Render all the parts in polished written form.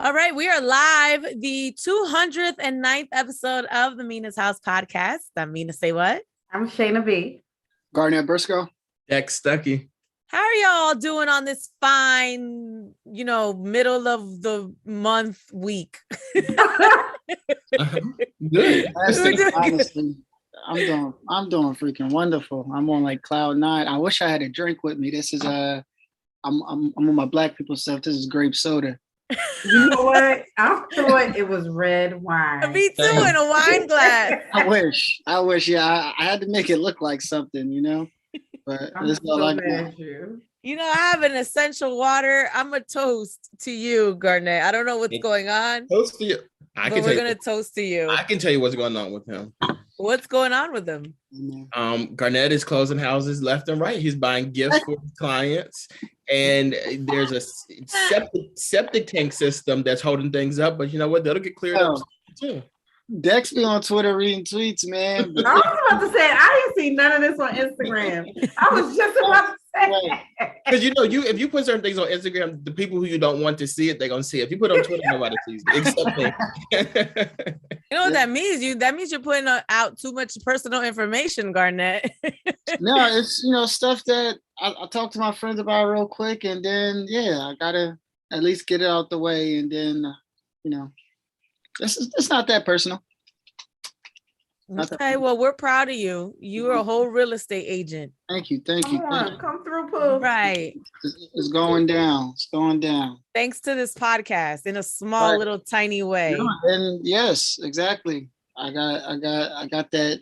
All right, we are live, the 209th episode of the Mina's House podcast. I'm Mina SayWhat. I'm Shana B. Garnett, Briscoe. Stuckey. How are y'all doing on this fine, middle of the month week? Good. Honestly, I'm doing freaking wonderful. I'm on like cloud nine. I wish I had a drink with me. This is I'm on my black people stuff. This is grape soda. You know what? I thought it was red wine. Me too, in a wine glass. I wish. Yeah, I had to make it look like something, But I'm it's not so like mad that. at you. I have an essential water. I'm a toast to you, Garnett. I don't know what's going on. Toast to you. We're gonna toast to you. I can tell you what's going on with him. What's going on with him? Garnett is closing houses left and right. He's buying gifts for his clients, and there's a septic tank system that's holding things up. But you know what? That'll get cleared up too. Dexter on Twitter reading tweets, man. I was about to say I didn't see none of this on Instagram. I was just about to say because if you put certain things on Instagram, the people who you don't want to see it, they're gonna see it. If you put it on Twitter, nobody sees it except me. You know what that means? That means you're putting out too much personal information, Garnett. No, it's stuff that I talk to my friends about real quick, and then I gotta at least get it out the way, and then it's not that personal. Okay, well, we're proud of you. You're a whole real estate agent. Thank you. Come through, Pooh. Right. It's going down. Thanks to this podcast in a small little tiny way. And yes, exactly. I got that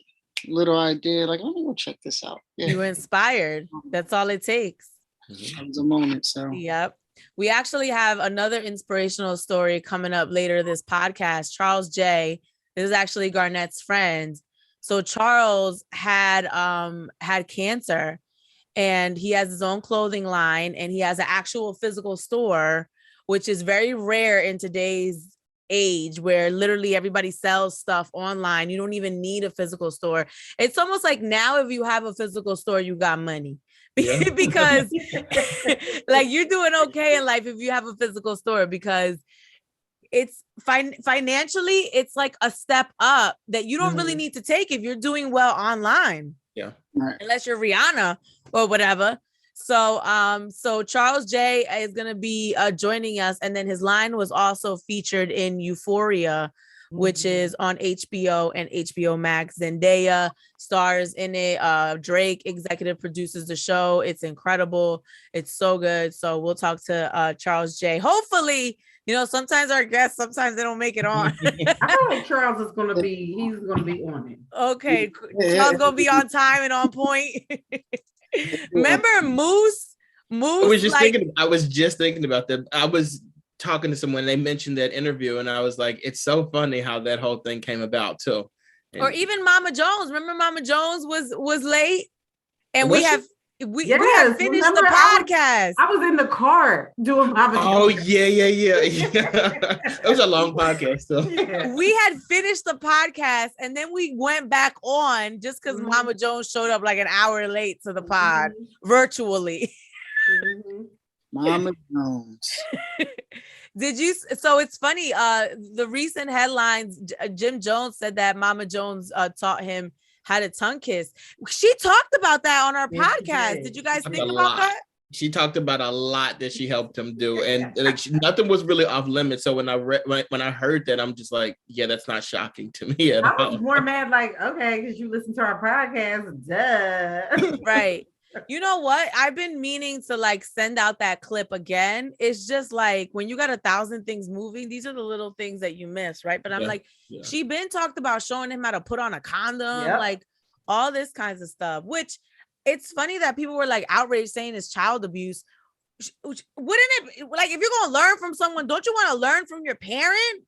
little idea. Like, let me go check this out. Yeah. You were inspired. That's all it takes. It was a moment. So yep. We actually have another inspirational story coming up later this podcast. Charles J. This is actually Garnett's friend. So Charles had cancer, and he has his own clothing line, and he has an actual physical store, which is very rare in today's age, where literally everybody sells stuff online. You don't even need a physical store. It's almost like now if you have a physical store, you got money. Yeah. Because like you're doing okay in life if you have a physical store, because it's financially, it's like a step up that you don't really need to take if you're doing well online. Yeah. Unless you're Rihanna or whatever. So Charles J is going to be joining us. And then his line was also featured in Euphoria, which is on HBO and HBO Max. Zendaya stars in it. Drake executive produces the show. It's incredible. It's so good. So we'll talk to Charles J. Hopefully, sometimes our guests, sometimes they don't make it on. I think Charles is going to be, he's going to be on it. Okay. Charles going to be on time and on point. Remember Moose? I was just thinking about that. I was talking to someone, they mentioned that interview, and I was like, it's so funny how that whole thing came about too. And or even Mama Jones. Remember Mama Jones was late, and we have finished the podcast. I was in the car doing Mama Jones. Oh yeah. It was a long podcast though. Yeah. We had finished the podcast, and then we went back on just because Mama Jones showed up like an hour late to the pod virtually. Mama Jones. Did you? So it's funny. The recent headlines, Jim Jones said that Mama Jones taught him how to tongue kiss. She talked about that on our podcast. Did you guys think about that? She talked about a lot that she helped him do, and nothing was really off limits. So when I heard that, I'm just like, yeah, that's not shocking to me at all. I was more mad, like, okay, because you listen to our podcast, duh. Right. You know what? I've been meaning to send out that clip again. It's just like when you got 1,000 things moving, these are the little things that you miss, right? But I'm she been talked about showing him how to put on a condom, like all this kinds of stuff, which it's funny that people were outraged saying it's child abuse. Wouldn't it, if you're gonna learn from someone, don't you want to learn from your parent?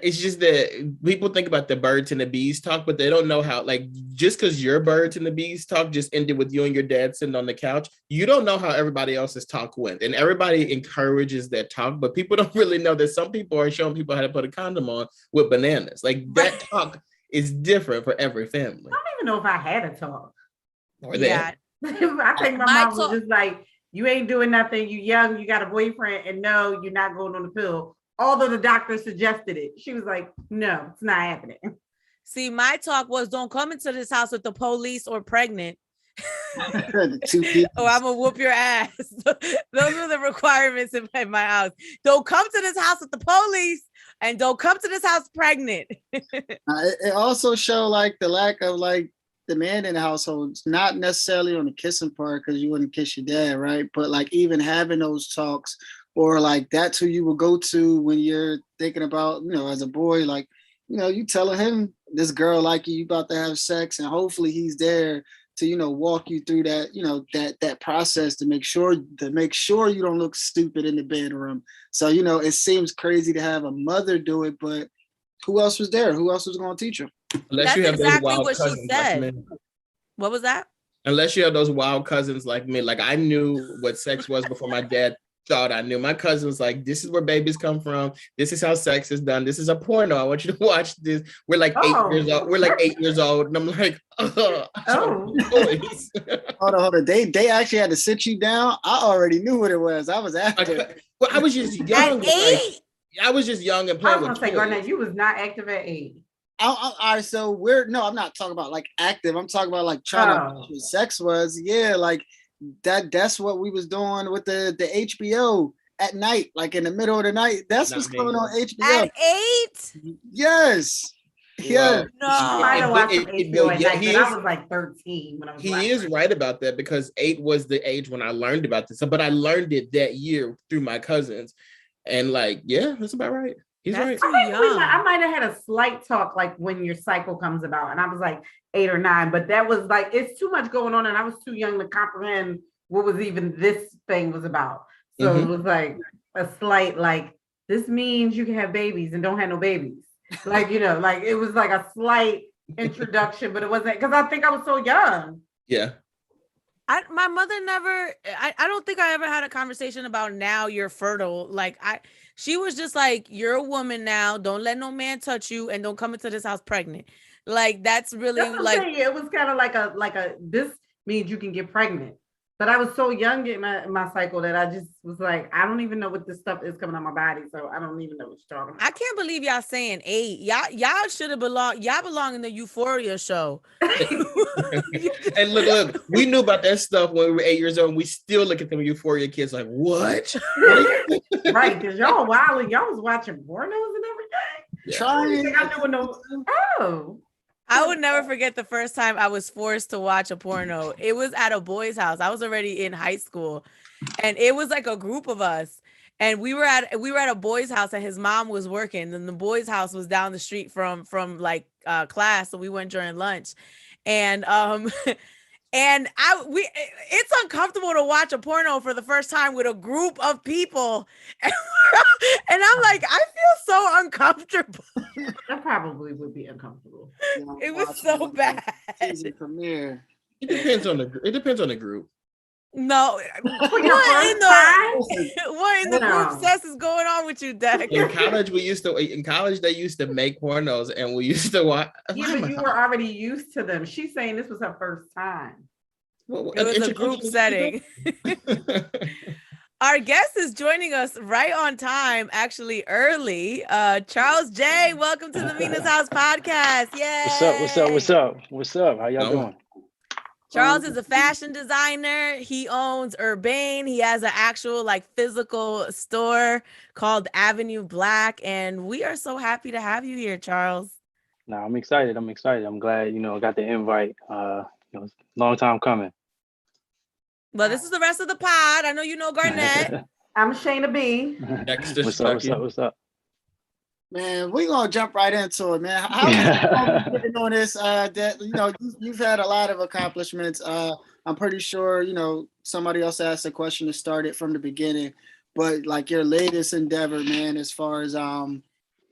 It's just that people think about the birds and the bees talk, but they don't know how, just because your birds and the bees talk just ended with you and your dad sitting on the couch, you don't know how everybody else's talk went. And everybody encourages that talk, but people don't really know that some people are showing people how to put a condom on with bananas. That talk is different for every family. I don't even know if I had a talk. Or that. I think my mom was just like, you ain't doing nothing. You young, you got a boyfriend, and no, you're not going on the pill. although the doctor suggested it. She was like, no, it's not happening. See, my talk was don't come into this house with the police or pregnant. Or I'm gonna whoop your ass. Those are the requirements in my house. Don't come to this house with the police, and don't come to this house pregnant. It also showed like the lack of like the man in the household, not necessarily on the kissing part because you wouldn't kiss your dad, right? But like even having those talks, or like that's who you will go to when you're thinking about, as a boy, like, you telling him this girl like you about to have sex, and hopefully he's there to, walk you through that, that process to make sure you don't look stupid in the bedroom. So, it seems crazy to have a mother do it, but who else was there? Who else was going to teach her? Unless That's you have exactly those wild what she cousins said. like me. What was that? Unless you have those wild cousins like me. Like I knew what sex was before my dad thought I knew. My cousin was like, this is where babies come from. This is how sex is done. This is a porno. I want you to watch this. We're like 8 years old. We're like 8 years old. And I'm like, Hold on. They actually had to sit you down. I already knew what it was. I was after. Well, I was just young. At 8? I was just young and I playing was with gonna say, toys. Garnett, you was not active at 8. All right, so I'm not talking about like active. I'm talking about like trying to what sex was. Yeah, like that's what we was doing with the HBO at night, like in the middle of the night. That's what's coming on HBO. At 8? Yes. Yeah. No. I might have watched some HBO at night, but I is- was like 13 when I was He is right about that because 8 was the age when I learned about this. But I learned it that year through my cousins. And like, yeah, that's about right. He's right. I might have had a slight talk like when your cycle comes about, and I was like 8 or 9, but that was like, it's too much going on, and I was too young to comprehend what was even this thing was about. So it was like a slight, like, this means you can have babies and don't have no babies. Like, like it was like a slight introduction, but it wasn't, because I think I was so young. Yeah. My mother never, I don't think I ever had a conversation about now you're fertile. Like she was just like, you're a woman now. Don't let no man touch you and don't come into this house pregnant. Like, that's really like, it was kind of like a, this means you can get pregnant. But I was so young getting my cycle that I just was like, I don't even know what this stuff is coming on my body. So I don't even know what you're talking about. I can't believe y'all saying 8. Y'all should have belonged. Y'all belong in the Euphoria show. And look, we knew about that stuff when we were 8 years old. And we still look at them Euphoria kids like, what? Right, because y'all wild and y'all was watching pornos and everything. I would never forget the first time I was forced to watch a porno. It was at a boy's house. I was already in high school, and it was like a group of us. And we were at a boy's house, and his mom was working, and the boy's house was down the street from like class. So we went during lunch, and it's uncomfortable to watch a porno for the first time with a group of people, and I'm like, I feel so uncomfortable. That probably would be uncomfortable. It was so bad. Season premiere. It depends on the group. No, what in the group sex is going on with you, Dex? In college they used to make pornos, and we used to watch. Yeah, but you were already used to them. She's saying this was her first time. Well, it was a group setting. Our guest is joining us right on time, actually early. Charles J, welcome to the Mina's House podcast. Yay! What's up? How y'all doing? Charles is a fashion designer. He owns Urbane. He has an actual like physical store called Avenue Black. And we are so happy to have you here, Charles. No, I'm excited. I'm glad, I got the invite. It's a long time coming. Well, this is the rest of the pod. I know you know Garnett. I'm Shana B. Dexter, what's up? Man, we're gonna jump right into it, man. How are you getting on this? You've had a lot of accomplishments. I'm pretty sure, somebody else asked a question to start it from the beginning, but like your latest endeavor, man, as far as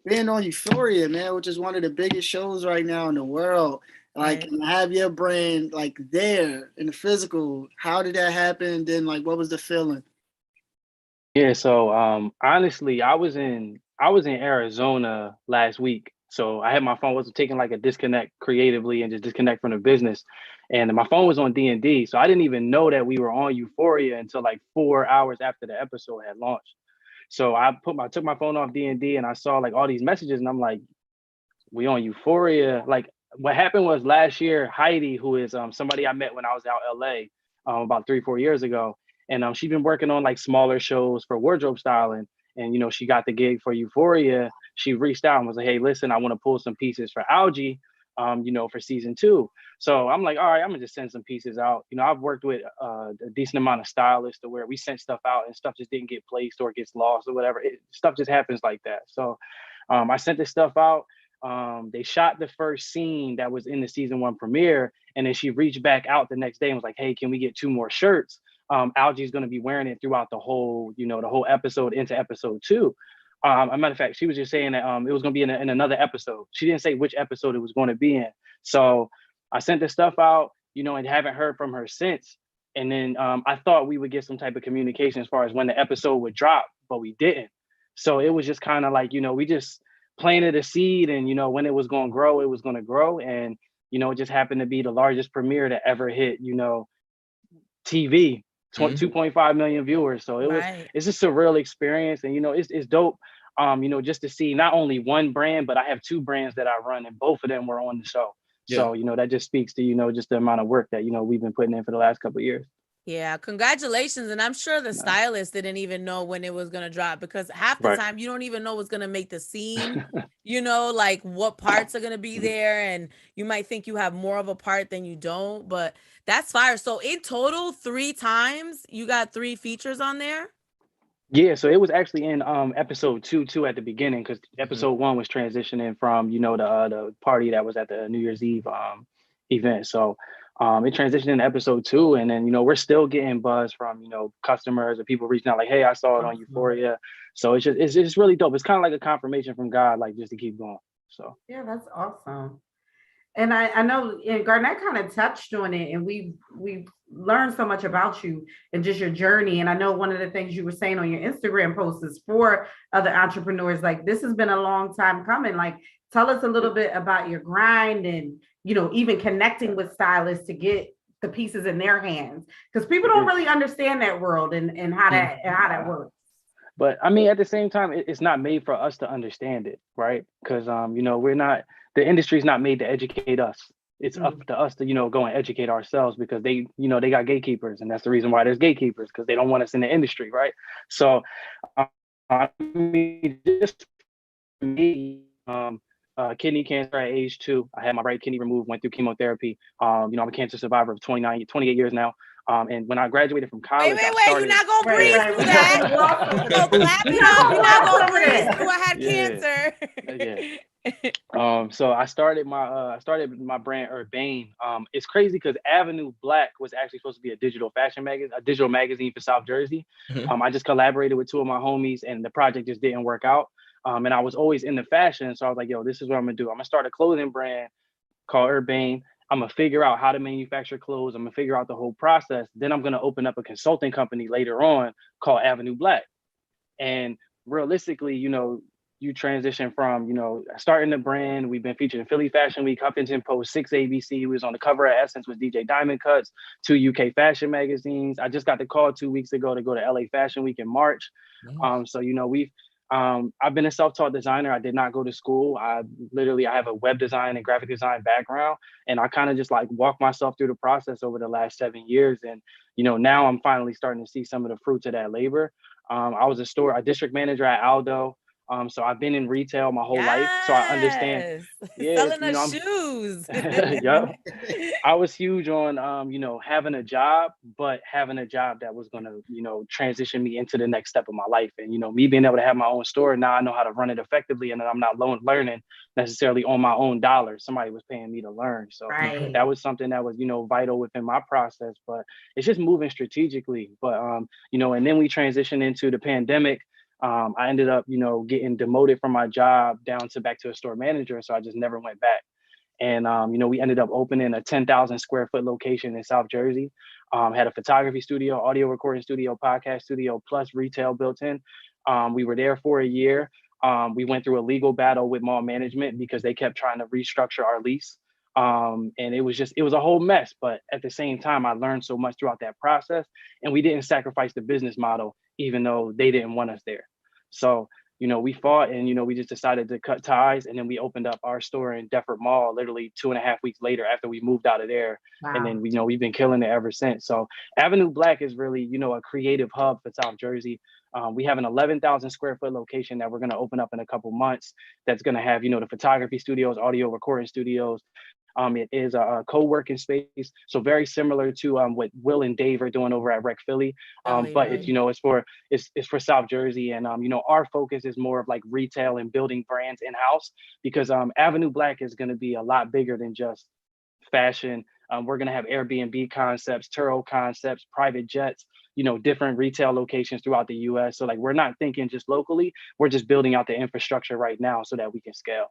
being on Euphoria, man, which is one of the biggest shows right now in the world. Like, have your brain like there in the physical. How did that happen? Then, like, what was the feeling? Yeah, so honestly, I was in Arizona last week. So I had my phone was taking like a disconnect creatively and just disconnect from the business. And my phone was on D&D. So I didn't even know that we were on Euphoria until like 4 hours after the episode had launched. So I took my phone off D&D and I saw like all these messages and I'm like, we on Euphoria. Like what happened was last year, Heidi, who is somebody I met when I was out LA about 3-4 years ago. And she's been working on like smaller shows for wardrobe styling. And, she got the gig for Euphoria. She reached out and was like, hey, listen, I want to pull some pieces for Algie, for season 2. So I'm like, all right, I'm gonna just send some pieces out. I've worked with a decent amount of stylists to where we sent stuff out and stuff just didn't get placed or gets lost or whatever. Stuff just happens like that. So I sent this stuff out. They shot the first scene that was in the season 1 premiere. And then she reached back out the next day and was like, hey, can we get 2 more shirts? Algie's going to be wearing it throughout the whole episode into episode 2. A matter of fact, she was just saying that it was going to be in another episode. She didn't say which episode it was going to be in. So I sent the stuff out, and haven't heard from her since. And then I thought we would get some type of communication as far as when the episode would drop, but we didn't. So it was just kind of like, we just planted a seed and, when it was going to grow, it was going to grow. And, it just happened to be the largest premiere to ever hit, TV. 2.5 million viewers. So it's a surreal experience. And, it's dope, just to see not only one brand, but I have 2 brands that I run and both of them were on the show. Yeah. So, that just speaks to, just the amount of work that, we've been putting in for the last couple of years. Yeah, congratulations. And I'm sure the stylist didn't even know when it was going to drop because half the time you don't even know what's going to make the scene, like what parts are going to be there. And you might think you have more of a part than you don't, but that's fire. So in total, 3 times you got 3 features on there? Yeah, so it was actually in episode 2 at the beginning because episode 1 was transitioning from, the party that was at the New Year's Eve event. So it transitioned into episode 2, and then we're still getting buzz from customers or people reaching out like, hey, I saw it on Euphoria. So it's just really dope. It's kind of like a confirmation from God, like just to keep going. So yeah, that's awesome. And I know, and Garnett kind of touched on it, and we've learned so much about you and just your journey. And I know one of the things you were saying on your Instagram posts is for other entrepreneurs, like this has been a long time coming. Like, tell us a little bit about your grind and, even connecting with stylists to get the pieces in their hands, because people don't really understand that world and how that works. But I mean, at the same time, it's not made for us to understand it, right? Because the industry's not made to educate us. It's up to us to go and educate ourselves because they got gatekeepers, and that's the reason why there's gatekeepers, because they don't want us in the industry, right? So I mean, just me, kidney cancer at age 2. I had my right kidney removed, went through chemotherapy. I'm a cancer survivor of 28 years now. And when I graduated from college, you're not gonna breathe through that. So clap it up. You're not gonna breathe through. I had cancer. Yeah. So I started my brand Urbane. It's crazy because Avenue Black was actually supposed to be a digital magazine for South Jersey. I just collaborated with 2 of my homies, and the project just didn't work out. And I was always into fashion, so I was like, yo, this is what I'm gonna do. I'm gonna start a clothing brand called Urbane. I'm gonna figure out how to manufacture clothes. I'm gonna figure out the whole process. Then I'm gonna open up a consulting company later on called Avenue Black. And realistically, you transition from, starting the brand. We've been featured in Philly Fashion Week, Huffington Post, 6 ABC. We was on the cover of Essence with DJ Diamond Cuts, 2 UK fashion magazines. I just got the call 2 weeks ago to go to LA Fashion Week in March. Nice. So, I've been a self-taught designer. I did not go to school. I have a web design and graphic design background. And I kind of just like walked myself through the process over the last 7 years. And, now I'm finally starting to see some of the fruits of that labor. I was a district manager at Aldo. So I've been in retail my whole life, so I understand. Yeah, selling us shoes. Yep. I was huge on, having a job, but having a job that was going to, transition me into the next step of my life. And, me being able to have my own store, now I know how to run it effectively, and I'm not learning necessarily on my own dollars. Somebody was paying me to learn. So that was something that was, vital within my process, but it's just moving strategically. But, and then we transitioned into the pandemic. I ended up, getting demoted from my job back to a store manager. So I just never went back. And, we ended up opening a 10,000 square foot location in South Jersey. Had a photography studio, audio recording studio, podcast studio, plus retail built in. We were there for a year. We went through a legal battle with mall management because they kept trying to restructure our lease. And it was a whole mess. But at the same time, I learned so much throughout that process. And we didn't sacrifice the business model, even though they didn't want us there. So, you know, we fought and, you know, we just decided to cut ties, and then we opened up our store in Deptford Mall literally 2.5 weeks later after we moved out of there. And then, you know, we've been killing it ever since. So Avenue Black is really, you know, a creative hub for South Jersey. We have an 11,000 square foot location that we're going to open up in a couple months. That's going to have, you know, the photography studios, audio recording studios. It is a co-working space, so very similar to what Will and Dave are doing over at Rec Philly. But it's, you know, it's for South Jersey, and you know, our focus is more of like retail and building brands in house, because Avenue Black is going to be a lot bigger than just fashion. We're going to have Airbnb concepts, Turo concepts, private jets, you know, different retail locations throughout the US. So like, we're not thinking just locally, we're just building out the infrastructure right now so that we can scale.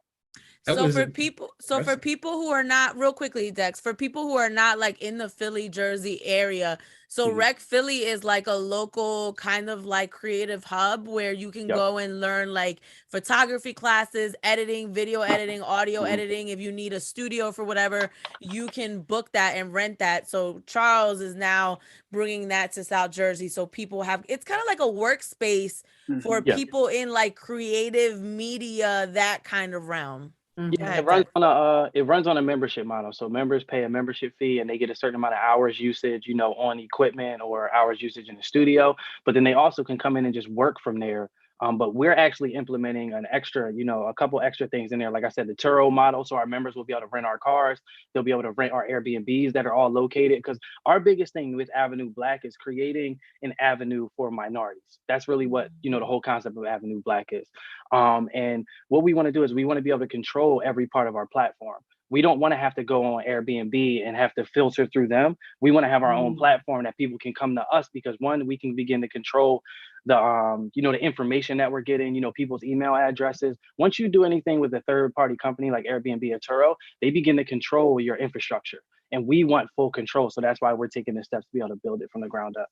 So for people who are not, real quickly, Dex, for people who are not like in the Philly, Jersey area, so Rec Philly is like a local kind of like creative hub where you can go and learn like photography classes, editing, video editing, audio editing. If you need a studio for whatever, you can book that and rent that. So Charles is now bringing that to South Jersey. So people have, it's kind of like a workspace for people in like creative media, that kind of realm. Yeah, it runs on a membership model. So members pay a membership fee and they get a certain amount of hours usage, you know, on equipment or hours usage in the studio. But then they also can come in and just work from there. But we're actually implementing an extra, you know, a couple extra things in there. Like I said, the Turo model. So our members will be able to rent our cars. They'll be able to rent our Airbnbs that are all located. Because our biggest thing with Avenue Black is creating an avenue for minorities. That's really what, you know, the whole concept of Avenue Black is. And what we want to do is we want to be able to control every part of our platform. We don't want to have to go on Airbnb and have to filter through them. We want to have our own platform that people can come to us, because one, we can begin to control the you know, the information that we're getting, you know, people's email addresses. Once you do anything with a third party company like Airbnb or Turo, they begin to control your infrastructure, and we want full control. So that's why we're taking the steps to be able to build it from the ground up.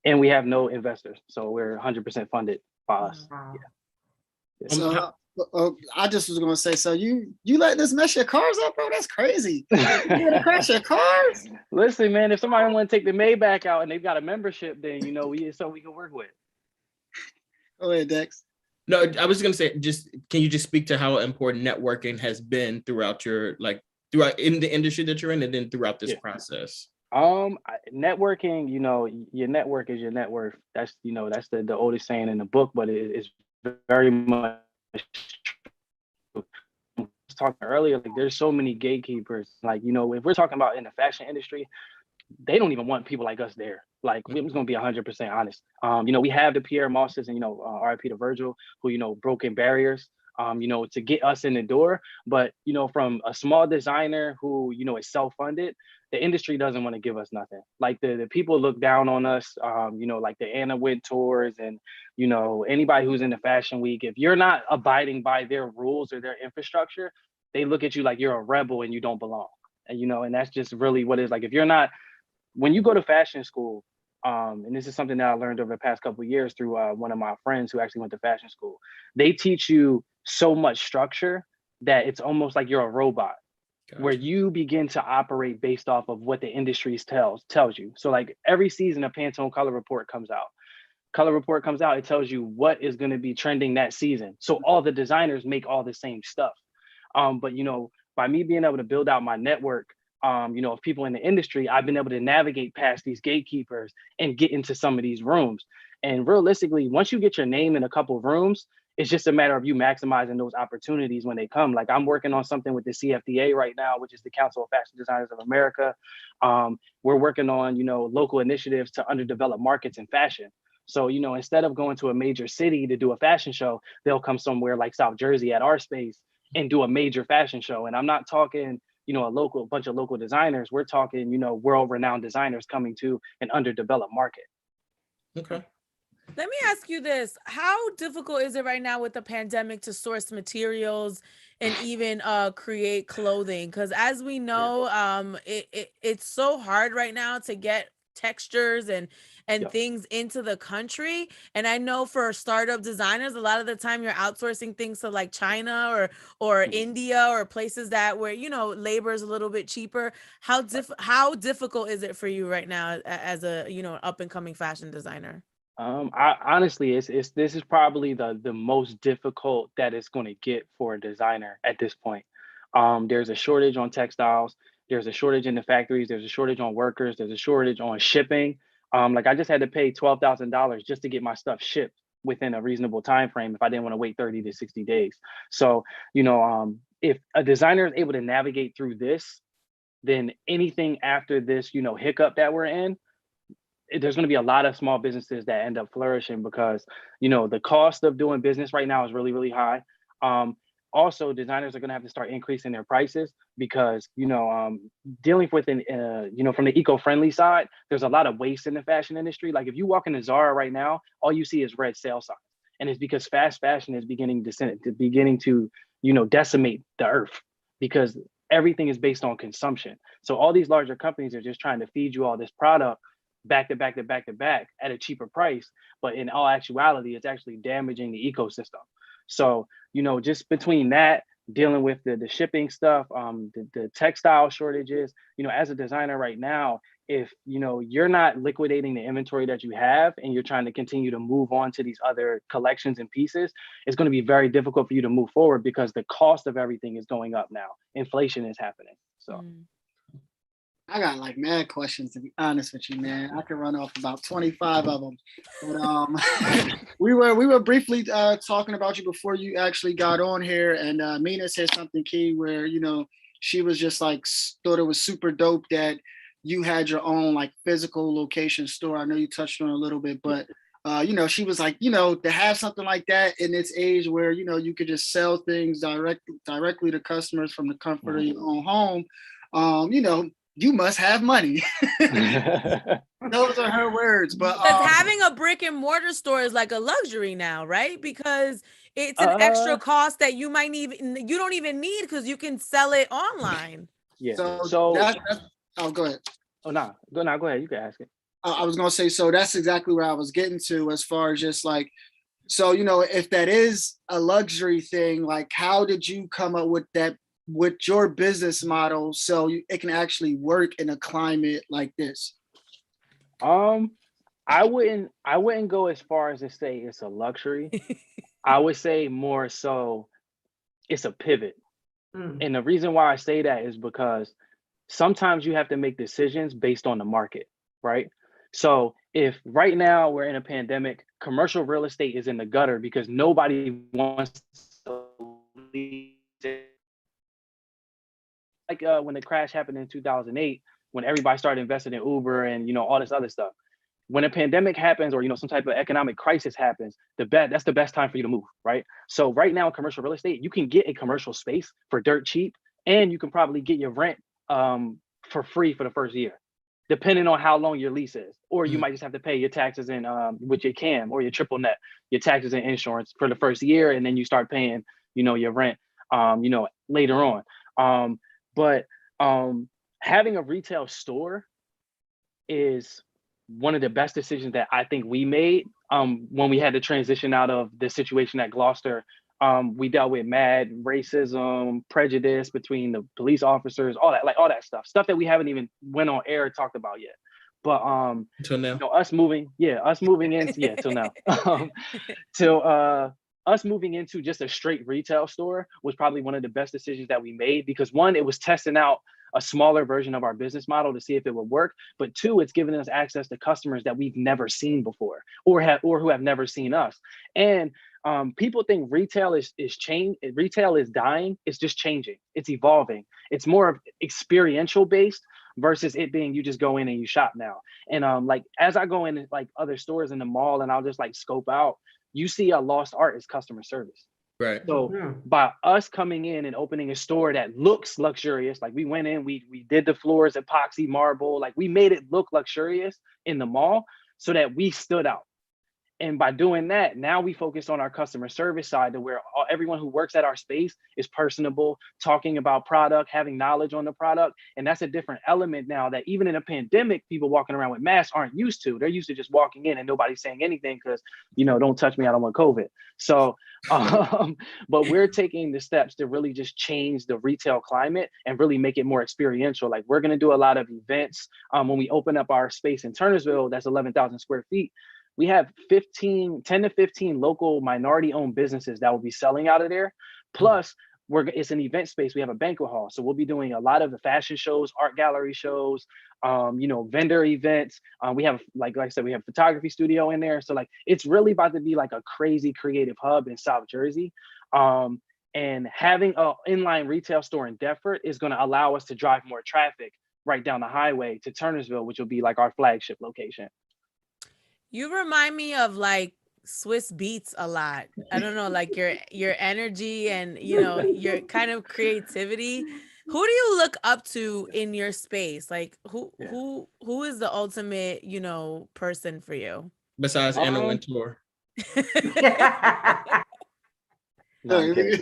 And we have no investors, so we're 100% funded by us. So I just was gonna say, so you let this mess your cars up, bro? That's crazy. You gonna crash your cars? Listen, man, if somebody want to take the Maybach out and they've got a membership, then, you know, we can work with. Go ahead, Dex. No, I was gonna say, just can you just speak to how important networking has been throughout in the industry that you're in, and then throughout this process? Networking, you know, your network is your net worth. That's, you know, that's the oldest saying in the book, but it's very much true. I was talking earlier, like, there's so many gatekeepers. Like, you know, if we're talking about in the fashion industry, they don't even want people like us there. Like, I'm just gonna be 100% honest. You know, we have the Pierre Mosses and, you know, RIP to Virgil, who, you know, broke in barriers, you know, to get us in the door. But, you know, from a small designer who, you know, is self-funded, the industry doesn't want to give us nothing. Like, the people look down on us, you know, like the Anna Wintours and, you know, anybody who's in the Fashion Week. If you're not abiding by their rules or their infrastructure, they look at you like you're a rebel and you don't belong. And, you know, and that's just really what it is. Like, if you're not, when you go to fashion school, and this is something that I learned over the past couple of years through one of my friends who actually went to fashion school, they teach you so much structure that it's almost like you're a robot. Gotcha. Where you begin to operate based off of what the industry tells you. So like, every season a Pantone color report comes out. It tells you what is going to be trending that season. So all the designers make all the same stuff. But, you know, by me being able to build out my network, you know, of people in the industry, I've been able to navigate past these gatekeepers and get into some of these rooms. And realistically, once you get your name in a couple of rooms, it's just a matter of you maximizing those opportunities when they come. Like, I'm working on something with the CFDA right now, which is the Council of Fashion Designers of America. We're working on, you know, local initiatives to underdeveloped markets in fashion. So, you know, instead of going to a major city to do a fashion show, they'll come somewhere like South Jersey at our space and do a major fashion show. And I'm not talking, you know, a bunch of local designers. We're talking, you know, world-renowned designers coming to an underdeveloped market. Okay. Let me ask you this. How difficult is it right now with the pandemic to source materials and even create clothing? Because as we know, it's so hard right now to get textures and things into the country. And I know for startup designers, a lot of the time you're outsourcing things to like China or India or places that where, you know, labor is a little bit cheaper. How difficult is it for you right now as a, you know, up and coming fashion designer? I honestly, it's this is probably the most difficult that it's going to get for a designer at this point. There's a shortage on textiles. There's a shortage in the factories. There's a shortage on workers. There's a shortage on shipping. Like I just had to pay $12,000 just to get my stuff shipped within a reasonable time frame if I didn't want to wait 30 to 60 days. So, if a designer is able to navigate through this, then anything after this, hiccup that we're in, there's going to be a lot of small businesses that end up flourishing because the cost of doing business right now is really, really high. Also, designers are going to have to start increasing their prices because dealing with from the eco-friendly side, there's a lot of waste in the fashion industry. Like if you walk into Zara right now, all you see is red sale signs, and it's because fast fashion is beginning to decimate the earth because everything is based on consumption. So all these larger companies are just trying to feed you all this product back to back to back to back at a cheaper price, but in all actuality, it's actually damaging the ecosystem. So, just between that, dealing with the shipping stuff, the textile shortages, as a designer right now, if you're not liquidating the inventory that you have and you're trying to continue to move on to these other collections and pieces, it's going to be very difficult for you to move forward because the cost of everything is going up now. Inflation is happening. So. I got like mad questions, to be honest with you, man. I could run off about 25 of them. But we were briefly talking about you before you actually got on here, and Mina said something key where she was just like thought it was super dope that you had your own like physical location store. I know you touched on it a little bit, but she was like, to have something like that in this age where you could just sell things directly to customers from the comfort of your own home. You must have money. Those are her words. But having a brick and mortar store is like a luxury now, right? Because it's an extra cost that you don't even need because you can sell it online. Yeah. So that's go ahead. Oh no, go ahead. You can ask it. I was gonna say, so that's exactly where I was getting to as far as just like, so if that is a luxury thing, like how did you come up with that? With your business model so it can actually work in a climate like this? I wouldn't go as far as to say it's a luxury. I would say more so it's a pivot. And the reason why I say that is because sometimes you have to make decisions based on the market, right? So if right now we're in a pandemic, commercial real estate is in the gutter because nobody wants to leave it. Like when the crash happened in 2008, when everybody started investing in Uber and all this other stuff. When a pandemic happens or some type of economic crisis happens, that's the best time for you to move, right? So right now in commercial real estate, you can get a commercial space for dirt cheap, and you can probably get your rent for free for the first year, depending on how long your lease is. Or you might just have to pay your taxes in with your CAM or your triple net, your taxes and insurance for the first year, and then you start paying your rent later on. But having a retail store is one of the best decisions that I think we made when we had to transition out of the situation at Gloucester. We dealt with mad racism, prejudice between the police officers, all that stuff that we haven't even went on air and talked about yet. But until now, us moving into till now. Us moving into just a straight retail store was probably one of the best decisions that we made because one, it was testing out a smaller version of our business model to see if it would work. But two, it's giving us access to customers that we've never seen before or who have never seen us. And people think retail is changing. Retail is dying. It's just changing. It's evolving. It's more experiential based versus it being you just go in and you shop now. And like as I go in like other stores in the mall and I'll just like scope out, you see a lost art is customer service. Right. So by us coming in and opening a store that looks luxurious, like we went in, we did the floors, epoxy marble, like we made it look luxurious in the mall so that we stood out. And by doing that, now we focus on our customer service side to where everyone who works at our space is personable, talking about product, having knowledge on the product. And that's a different element now that even in a pandemic, people walking around with masks aren't used to. They're used to just walking in and nobody's saying anything because, don't touch me, I don't want COVID. So, but we're taking the steps to really just change the retail climate and really make it more experiential. Like we're going to do a lot of events. When we open up our space in Turnersville, that's 11,000 square feet. we have 10 to 15 local minority owned businesses that will be selling out of there. Plus, it's an event space. We have a banquet hall. So we'll be doing a lot of the fashion shows, art gallery shows, vendor events. We have, like I said, we have a photography studio in there. So like, it's really about to be like a crazy creative hub in South Jersey. And having an inline retail store in Deptford is going to allow us to drive more traffic right down the highway to Turnersville, which will be like our flagship location. You remind me of like Swiss Beats a lot. I don't know, like your energy and your kind of creativity. Who do you look up to in your space? Like who is the ultimate, person for you? Besides Anna Wintour. No, I'm kidding.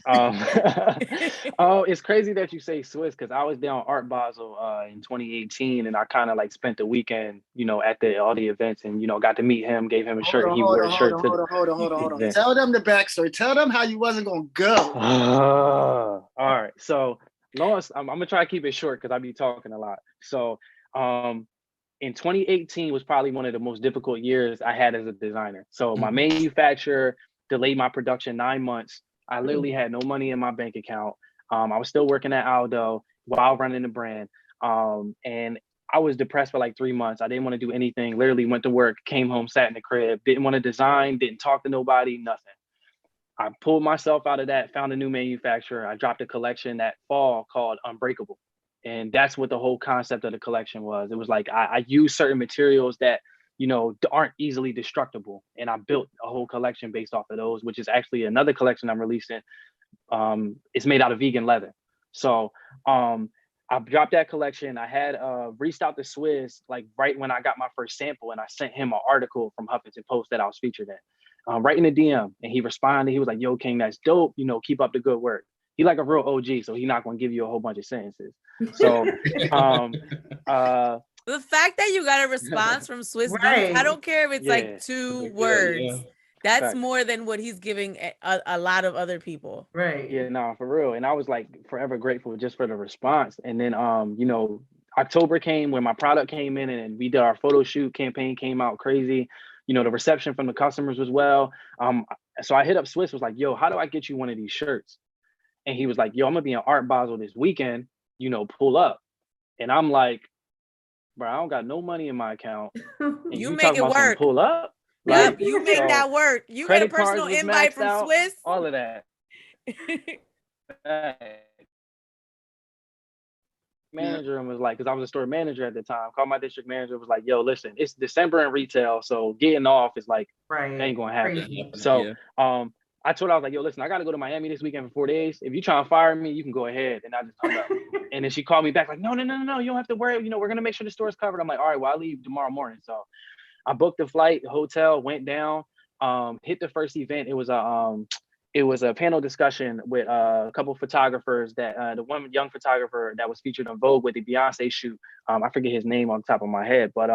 It's crazy that you say Swiss, because I was down Art Basel in 2018, and I kind of like spent the weekend, at all the events, and got to meet him, gave him a shirt. He wore a shirt. Hold on. Tell them the backstory. Tell them how you wasn't gonna go. All right. So, I'm gonna try to keep it short because I be talking a lot. So, in 2018 was probably one of the most difficult years I had as a designer. So my manufacturer delayed my production 9 months. I literally had no money in my bank account. I was still working at Aldo while running the brand. And I was depressed for like 3 months. I didn't want to do anything. Literally went to work, came home, sat in the crib, didn't want to design, didn't talk to nobody, nothing. I pulled myself out of that, found a new manufacturer. I dropped a collection that fall called Unbreakable. And that's what the whole concept of the collection was. It was like, I used certain materials that aren't easily destructible. And I built a whole collection based off of those, which is actually another collection I'm releasing. It's made out of vegan leather. So I dropped that collection. I had reached out to Swiss like right when I got my first sample, and I sent him an article from Huffington Post that I was featured in, right in the DM. And he responded. He was like, "Yo, King, that's dope. Keep up the good work." He like a real OG, so he's not going to give you a whole bunch of sentences. So the fact that you got a response from Swiss Beats, I don't care if it's like 2 words. Yeah. That's fact. More than what he's giving a lot of other people. Right. Yeah, no, for real. And I was like forever grateful just for the response. And then, October came when my product came in, and we did our photo shoot. Campaign came out crazy. The reception from the customers was well. So I hit up Swiss, was like, "Yo, how do I get you one of these shirts?" And he was like, "Yo, I'm gonna be in Art Basel this weekend, pull up." And I'm like, "Bro, I don't got no money in my account. And you make it work. Pull up. Yep, you make that work. You get a personal invite from out, Swiss. All of that." Manager was like, because I was a store manager at the time, called my district manager, was like, "Yo, listen, it's December in retail, so getting off is like, ain't gonna happen." Crazy. So I told her, I was like, "Yo, listen, I got to go to Miami this weekend for 4 days. If you try to fire me, you can go ahead." And I just hung up. And then she called me back like, no, you don't have to worry. We're going to make sure the store is covered. I'm like, all right, well, I leave tomorrow morning. So I booked the flight, hotel, went down, hit the first event. It was a panel discussion with a couple of photographers that the one young photographer that was featured on Vogue with the Beyonce shoot. I forget his name on the top of my head, but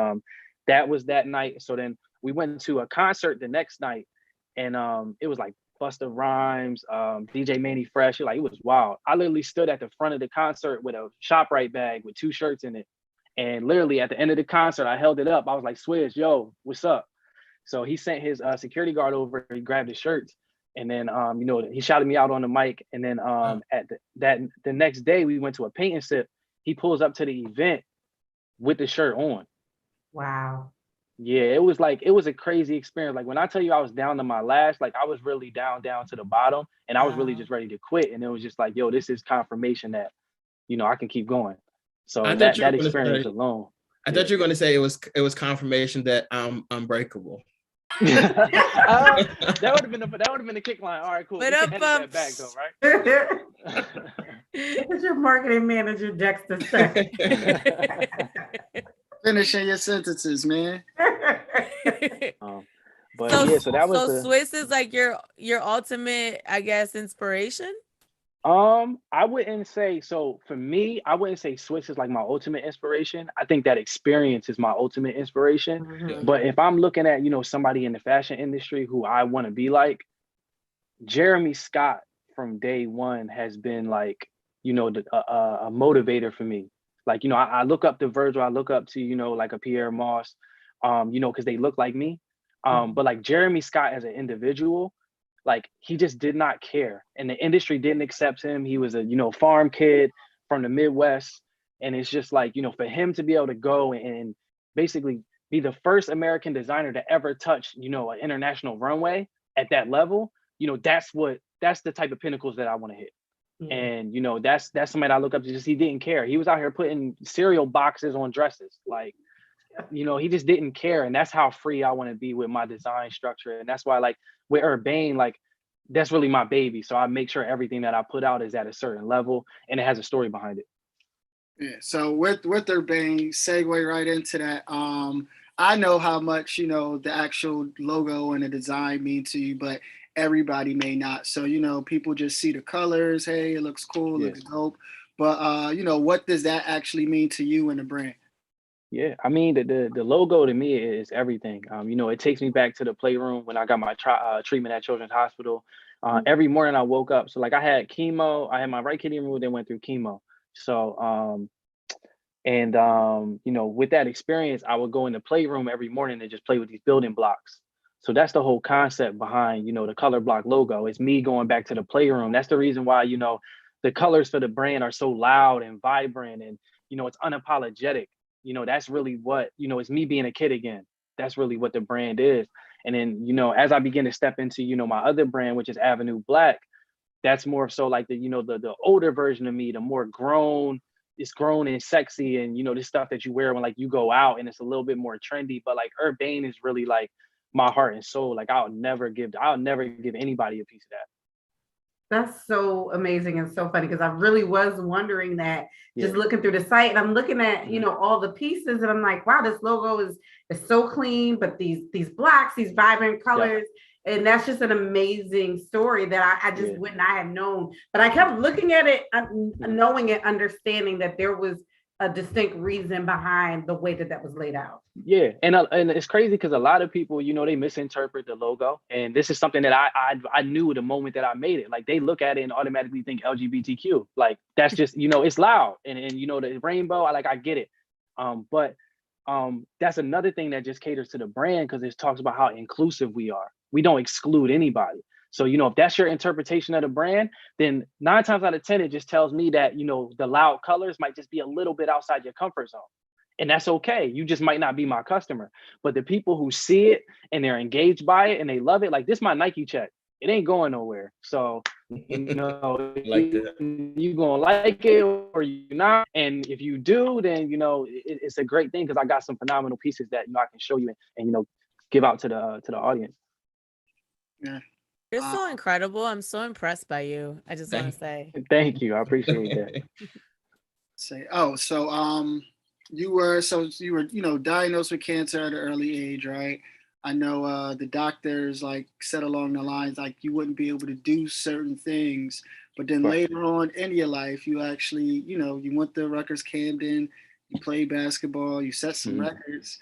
that was that night. So then we went to a concert the next night, and it was like Busta Rhymes, DJ Manny Fresh. It was wild. I literally stood at the front of the concert with a ShopRite bag with 2 shirts in it. And literally at the end of the concert, I held it up. I was like, "Swizz, yo, what's up?" So he sent his security guard over, he grabbed his shirts. And then, he shouted me out on the mic. And then the next day we went to a paint and sip. He pulls up to the event with the shirt on. Wow. Yeah, it was a crazy experience. Like when I tell you I was down to my last, like I was really down to the bottom, and I was really just ready to quit. And it was just like, yo, this is confirmation that, I can keep going. So that experience alone. I thought you were going to say it was confirmation that I'm unbreakable. That would have been the kick line. All right, cool. But that back though, right? What is your marketing manager, Dexter, say? Finishing your sentences, man. So that was Swiss is like your ultimate, I guess, inspiration. I wouldn't say so. For me, I wouldn't say Swiss is like my ultimate inspiration. I think that experience is my ultimate inspiration. Mm-hmm. But if I'm looking at, somebody in the fashion industry who I want to be like, Jeremy Scott from day one has been like, a motivator for me. Like, I look up to Virgil, I look up to, like a Pierre Moss, because they look like me. But like Jeremy Scott as an individual, like he just did not care, and the industry didn't accept him. He was a farm kid from the Midwest, and it's just like for him to be able to go and basically be the first American designer to ever touch an international runway at that level. That's the type of pinnacles that I want to hit. And that's somebody I look up to. Just he didn't care. He was out here putting cereal boxes on dresses, like he just didn't care. And that's how free I want to be with my design structure. And that's why, like with Urbane, like that's really my baby. So I make sure everything that I put out is at a certain level and it has a story behind it. Yeah. So with Urbane, segue right into that. I know how much the actual logo and the design mean to you, but everybody may not. So people just see the colors. Hey, it looks cool, looks dope. But what does that actually mean to you and the brand? Yeah, I mean the logo to me is everything. It takes me back to the playroom when I got my treatment at Children's Hospital. Every morning I woke up. So like I had chemo. I had my right kidney removed and went through chemo. So with that experience, I would go in the playroom every morning and just play with these building blocks. So that's the whole concept behind the color block logo. It's me going back to the playroom. That's the reason why the colors for the brand are so loud and vibrant, and it's unapologetic. That's really what, it's me being a kid again. That's really what the brand is. And then, as I begin to step into, my other brand, which is Avenue Black, that's more so like the older version of me, the more grown, it's grown and sexy. And, this stuff that you wear when like you go out and it's a little bit more trendy, but like Urbane is really like my heart and soul. Like I'll never give anybody a piece of that. That's so amazing and so funny because I really was wondering that just looking through the site, and I'm looking at all the pieces, and I'm like, wow, this logo is so clean, but these blacks, these vibrant colors, and that's just an amazing story that I just wouldn't I have known. But I kept looking at it, knowing it, understanding that there was a distinct reason behind the way that was laid out. Yeah, and it's crazy because a lot of people, they misinterpret the logo, and this is something that I knew the moment that I made it. Like they look at it and automatically think LGBTQ. Like that's just it's loud, and the rainbow. I get it, but that's another thing that just caters to the brand because it talks about how inclusive we are. We don't exclude anybody. So, if that's your interpretation of the brand, then 9 times out of 10, it just tells me that, the loud colors might just be a little bit outside your comfort zone. And that's okay. You just might not be my customer. But the people who see it and they're engaged by it and they love it, like this is my Nike check. It ain't going nowhere. So, like you're going to like it or you're not. And if you do, then, it's a great thing because I got some phenomenal pieces that, I can show you and give out to the audience. Yeah. You're so incredible. I'm so impressed by you. I just want to say. Thank you. I appreciate that. You were diagnosed with cancer at an early age, right? I know the doctors said along the lines you wouldn't be able to do certain things, but then later on in your life, you actually you went to Rutgers Camden, you played basketball, you set some records.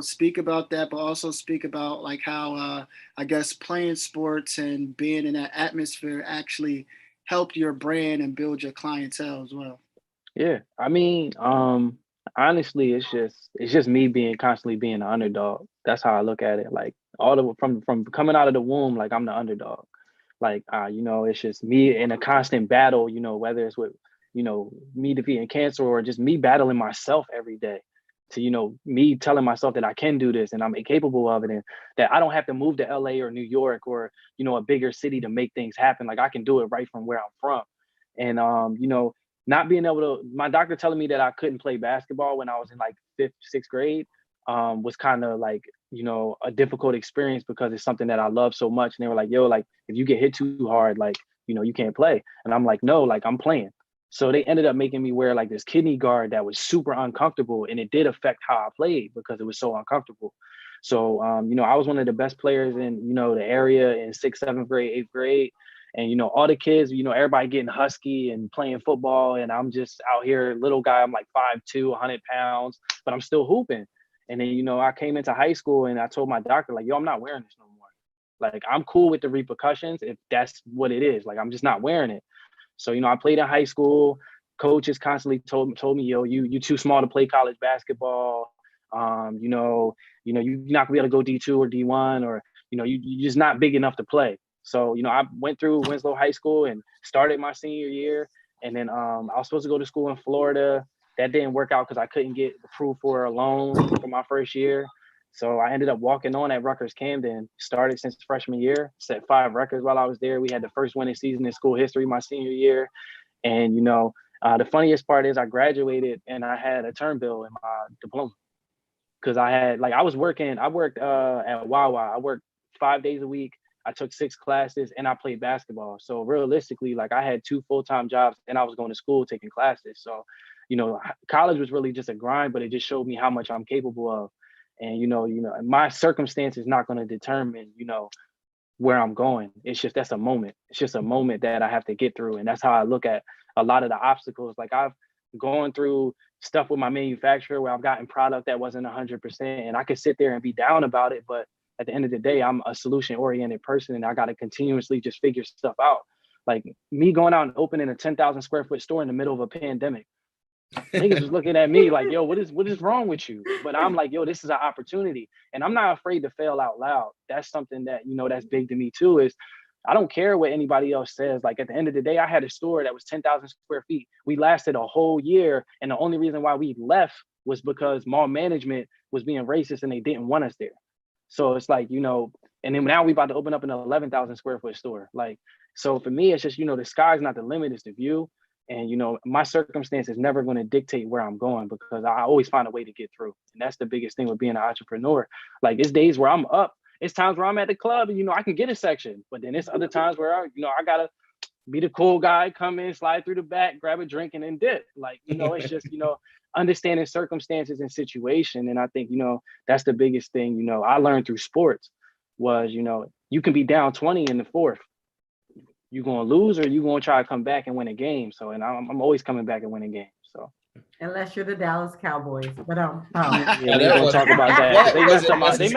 Speak about that, but also speak about how I guess playing sports and being in that atmosphere actually helped your brand and build your clientele as well. Yeah, I mean, honestly, it's just me constantly being an underdog. That's how I look at it. Like from coming out of the womb, like I'm the underdog. It's just me in a constant battle. Whether it's with me defeating cancer or just me battling myself every day. To me telling myself that I can do this and I'm capable of it, and that I don't have to move to LA or New York or a bigger city to make things happen. Like I can do it right from where I'm from. And not being able to, my doctor telling me that I couldn't play basketball when I was in 5th, 6th grade was kind of a difficult experience because it's something that I love so much. And they were like, yo, if you get hit too hard, you can't play. And I'm like, no, I'm playing. So they ended up making me wear this kidney guard that was super uncomfortable, and it did affect how I played because it was so uncomfortable. So, I was one of the best players in, the area in 6th, 7th grade, 8th grade. And, all the kids, everybody getting husky and playing football. And I'm just out here, little guy, I'm 5'2", 100 pounds, but I'm still hooping. And then, I came into high school and I told my doctor, yo, I'm not wearing this no more. I'm cool with the repercussions if that's what it is. I'm just not wearing it. So, I played in high school. Coaches constantly told me, yo, you too small to play college basketball. you know, you're not gonna be able to go D2 or D1, or, you know, you're just not big enough to play. So, you know, I went through Winslow High School and started my senior year. And then I was supposed to go to school in Florida. That didn't work out because I couldn't get approved for a loan for my first year. So I ended up walking on at Rutgers Camden, started since freshman year, set 5 records while I was there. We had the first winning season in school history my senior year. And, you know, the funniest part is I graduated and I had a term bill in my diploma. Because I worked at Wawa. I worked 5 days a week. I took 6 classes and I played basketball. So realistically, like, I had 2 full-time jobs and I was going to school taking classes. So, you know, college was really just a grind, but it just showed me how much I'm capable of. And, you know, my circumstance is not going to determine, you know, where I'm going. It's just, that's a moment. It's just a moment that I have to get through. And that's how I look at a lot of the obstacles. Like, I've gone through stuff with my manufacturer where I've gotten product that wasn't 100%, and I could sit there and be down about it. But at the end of the day, I'm a solution oriented person and I got to continuously just figure stuff out. Like, me going out and opening a 10,000 square foot store in the middle of a pandemic, niggas was looking at me like, yo, what is wrong with you? But I'm like, yo, this is an opportunity. And I'm not afraid to fail out loud. That's something that, you know, that's big to me too, is I don't care what anybody else says. Like, at the end of the day, I had a store that was 10,000 square feet. We lasted a whole year. And the only reason why we left was because mall management was being racist and they didn't want us there. So it's like, you know, and then now we about to open up an 11,000 square foot store. Like, so for me, it's just, you know, the sky's not the limit, it's the view. And, you know, my circumstance is never going to dictate where I'm going, because I always find a way to get through. And that's the biggest thing with being an entrepreneur. Like, it's days where I'm up. It's times where I'm at the club and, you know, I can get a section, but then it's other times where I gotta be the cool guy, come in, slide through the back, grab a drink and then dip. Like, you know, it's just, you know, understanding circumstances and situation. And I think, you know, that's the biggest thing, you know, I learned through sports was, you know, you can be down 20 in the fourth. You gonna lose or you gonna try to come back and win a game. So, and I'm always coming back and winning games. So. Unless you're the Dallas Cowboys, but yeah, we don't talk about that. They messed up my parlay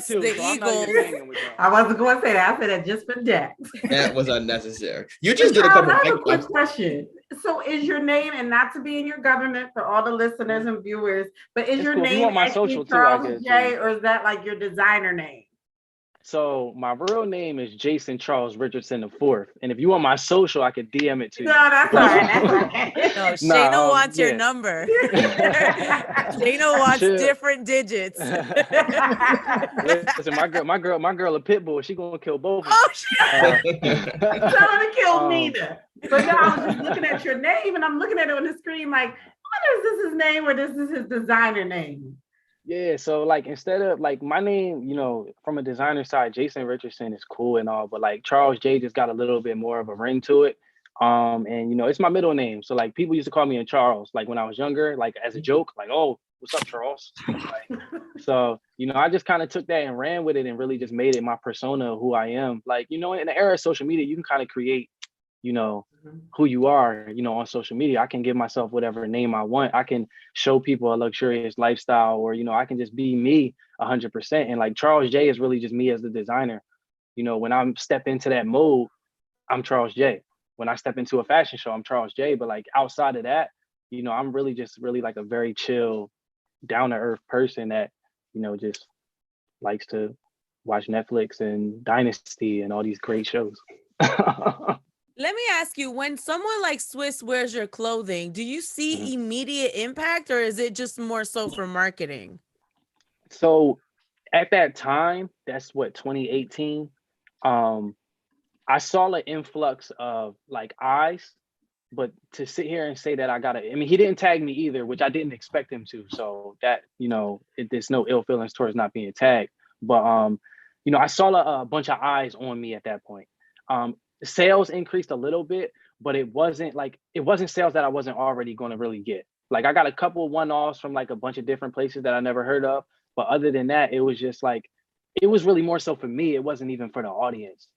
too. The so Eagles. I wasn't going to say that. I said that just for Dex. That was unnecessary. You just did a couple. I have a quick question. So, is your name, and not to be in your government for all the listeners and viewers, but is your name actually Charles J, or is that like your designer name? So my real name is Jason Charles Richardson IV. And if you want my social, I could DM it to you. No, that's all right. No, Shayna wants your number. Shayna wants different digits. Listen, my girl a pit bull. She gonna kill both of Oh, trying to kill Mina. But no, I was just looking at your name and I'm looking at it on the screen like, what is this his name or this is his designer name? Yeah, so like instead of like my name, you know, from a designer side, Jason Richardson is cool and all, but like Charles J just got a little bit more of a ring to it. And you know, it's my middle name. So like people used to call me a Charles, like when I was younger, like as a joke, like, oh, what's up, Charles? Like, so, you know, I just kind of took that and ran with it and really just made it my persona, who I am. Like, you know, in the era of social media, you can kind of create, you know, who you are, you know, on social media. I can give myself whatever name I want. I can show people a luxurious lifestyle, or, you know, I can just be me 100%. And like Charles J is really just me as the designer. You know, when I'm step into that mode, I'm Charles J. When I step into a fashion show, I'm Charles J. But like outside of that, you know, I'm really just really like a very chill, down to earth person that, you know, just likes to watch Netflix and Dynasty and all these great shows. Let me ask you, when someone like Swiss wears your clothing, do you see immediate impact, or is it just more so for marketing? So at that time, that's what, 2018, I saw an influx of like eyes, but to sit here and say that I mean, he didn't tag me either, which I didn't expect him to. So that, you know, there's no ill feelings towards not being tagged. But, you know, I saw a bunch of eyes on me at that point. Sales increased a little bit, but it wasn't sales that I wasn't already going to really get. Like I got a couple of one-offs from like a bunch of different places that I never heard of. But other than that, it was just like, it was really more so for me. It wasn't even for the audience.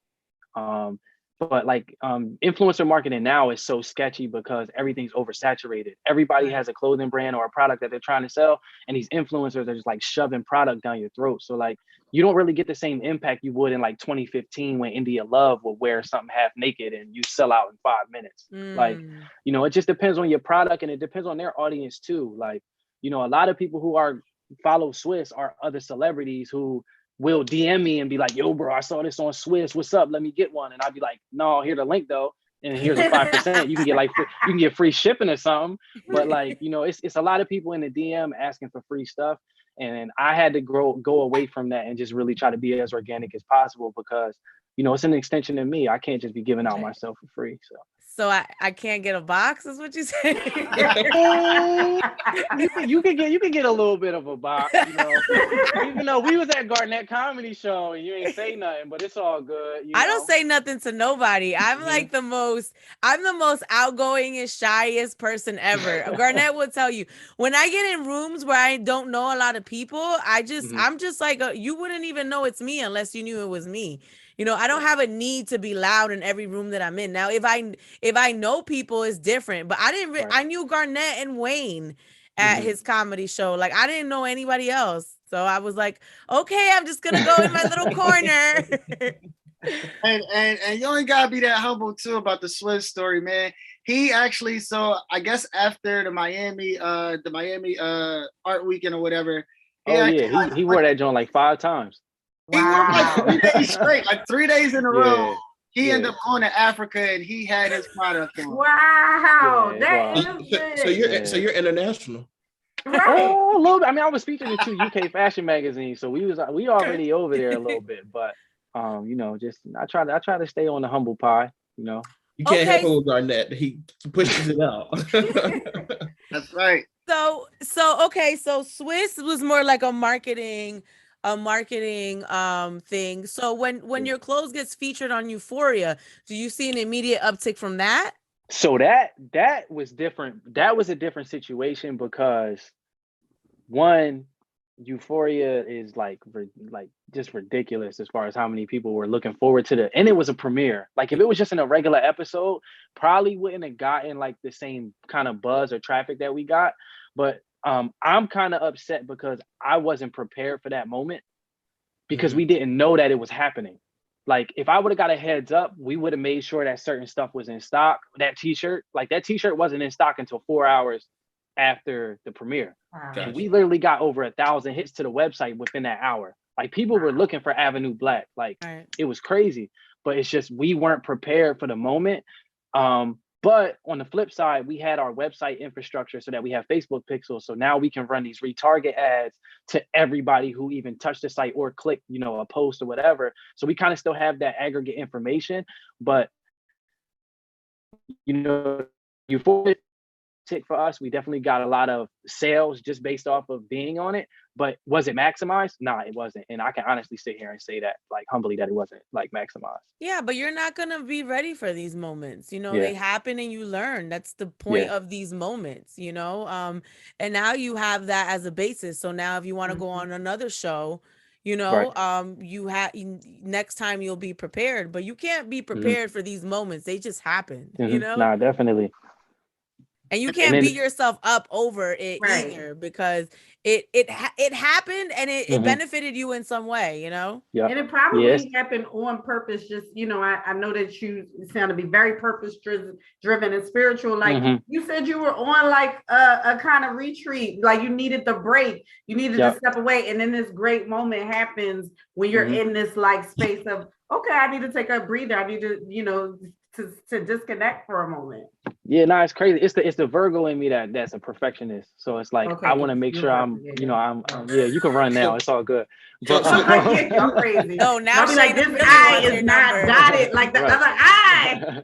But like influencer marketing now is so sketchy because everything's oversaturated. Everybody has a clothing brand or a product that they're trying to sell, and these influencers are just like shoving product down your throat. So like you don't really get the same impact you would in like 2015 when India Love would wear something half naked and you sell out in 5 minutes. Like, you know, it just depends on your product and it depends on their audience too. Like, you know, a lot of people who are follow Swiss are other celebrities who will DM me and be like, yo, bro, I saw this on Swiss. What's up? Let me get one. And I'd be like, no, here's the link though. And here's a 5%. You can get like you can get free shipping or something. But like, you know, it's a lot of people in the DM asking for free stuff. And I had to go away from that and just really try to be as organic as possible because, you know, it's an extension of me. I can't just be giving out myself for free. So I can't get a box, is what you say? you can get a little bit of a box, you know. Even though we was at Garnett Comedy Show and you ain't say nothing, but it's all good. I don't say nothing to nobody. I'm like I'm the most outgoing and shyest person ever. Garnett will tell you when I get in rooms where I don't know a lot of people, I'm just like you wouldn't even know it's me unless you knew it was me. You know, I don't have a need to be loud in every room that I'm in. Now, if I know people, it's different. But I knew Garnett and Wayne at his comedy show. Like, I didn't know anybody else. So I was like, okay, I'm just gonna go in my little corner. and you ain't gotta be that humble too about the Swiss story, man. He actually, so I guess after the Miami art weekend or whatever. He wore that joint like 5 times. He worked like 3 days straight, like 3 days in a row. He ended up going to Africa and he had his product on. Wow, So you're international. Right. Oh, a little bit. I mean, I was featured in 2 UK fashion magazines, so we already over there a little bit. But you know, just I try to stay on the humble pie. You know, you can't help it with Garnett. He pushes it out. That's right. So Swiss was more like a marketing thing. So when your clothes gets featured on Euphoria, do you see an immediate uptick from that? So that was different. That was a different situation because one, Euphoria is like just ridiculous as far as how many people were looking forward to and it was a premiere. Like if it was just in a regular episode, probably wouldn't have gotten like the same kind of buzz or traffic that we got. But I'm kind of upset because I wasn't prepared for that moment because we didn't know that it was happening. Like if I would have got a heads up, we would have made sure that certain stuff was in stock. That t-shirt wasn't in stock until 4 hours after the premiere. Wow. And we literally got over 1,000 hits to the website within that hour. Like people were looking for Avenue Black. Like it was crazy, but it's just, we weren't prepared for the moment. But on the flip side, we had our website infrastructure so that we have Facebook pixels. So now we can run these retarget ads to everybody who even touched the site or click, you know, a post or whatever. So we kind of still have that aggregate information, but you know, Euphoria for us, we definitely got a lot of sales just based off of being on it. But was it maximized? Nah, it wasn't. And I can honestly sit here and say that, like, humbly, that it wasn't like maximized. Yeah, but you're not gonna be ready for these moments. You know, they happen and you learn. That's the point of these moments, you know. And now you have that as a basis. So now if you want to go on another show, you know, next time you'll be prepared, but you can't be prepared for these moments. They just happen, you know? Nah, definitely. And you can't beat yourself up over it either because it happened and it benefited you in some way, you know? Yeah. And it probably happened on purpose. Just, you know, I know that you sound to be very purpose driven and spiritual. Like you said you were on like a kind of retreat, like you needed the break, you needed to step away. And then this great moment happens when you're in this like space of, okay, I need to take a breather. I need to, you know, to disconnect for a moment. Yeah, no, it's crazy. It's the Virgo in me that's a perfectionist. So it's like I want to make sure I'm you can run now. It's all good. But I'm crazy. No, now be like, this eye is not dotted like the other eye.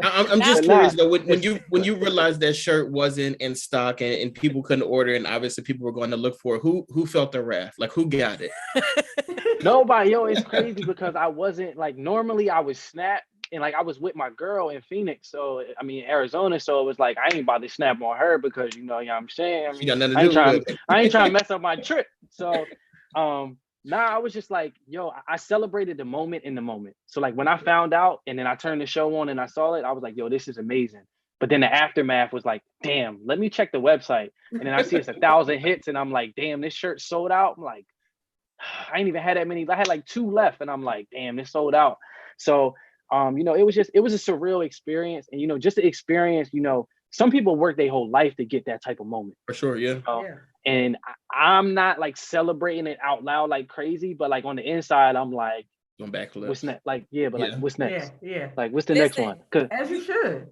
I'm just curious though, when you realized that shirt wasn't in stock and people couldn't order, and obviously people were going to look for it, who felt the wrath? Like who got it? Nobody. Yo, it's crazy because I wasn't like, normally I would snap. And like I was with my girl in Phoenix, so I mean Arizona, so it was like I ain't about to snap on her because you know what I'm saying. I mean, I ain't trying to mess up my trip. So I was just like, yo, I celebrated the moment in the moment. So like when I found out and then I turned the show on and I saw it, I was like, yo, this is amazing. But then the aftermath was like, damn, let me check the website. And then I see it's 1,000 hits and I'm like, damn, this shirt sold out. I'm like, I ain't even had that many. I had like 2 left and I'm like, damn, this sold out. So you know, it was a surreal experience. And, you know, just the experience, you know, some people work their whole life to get that type of moment. For sure, yeah. And I'm not like celebrating it out loud like crazy, but like on the inside, I'm like, Going backflip. what's next? Like, yeah, but like, what's next? Yeah. Like, what's the next Listen, one? Cause As you should.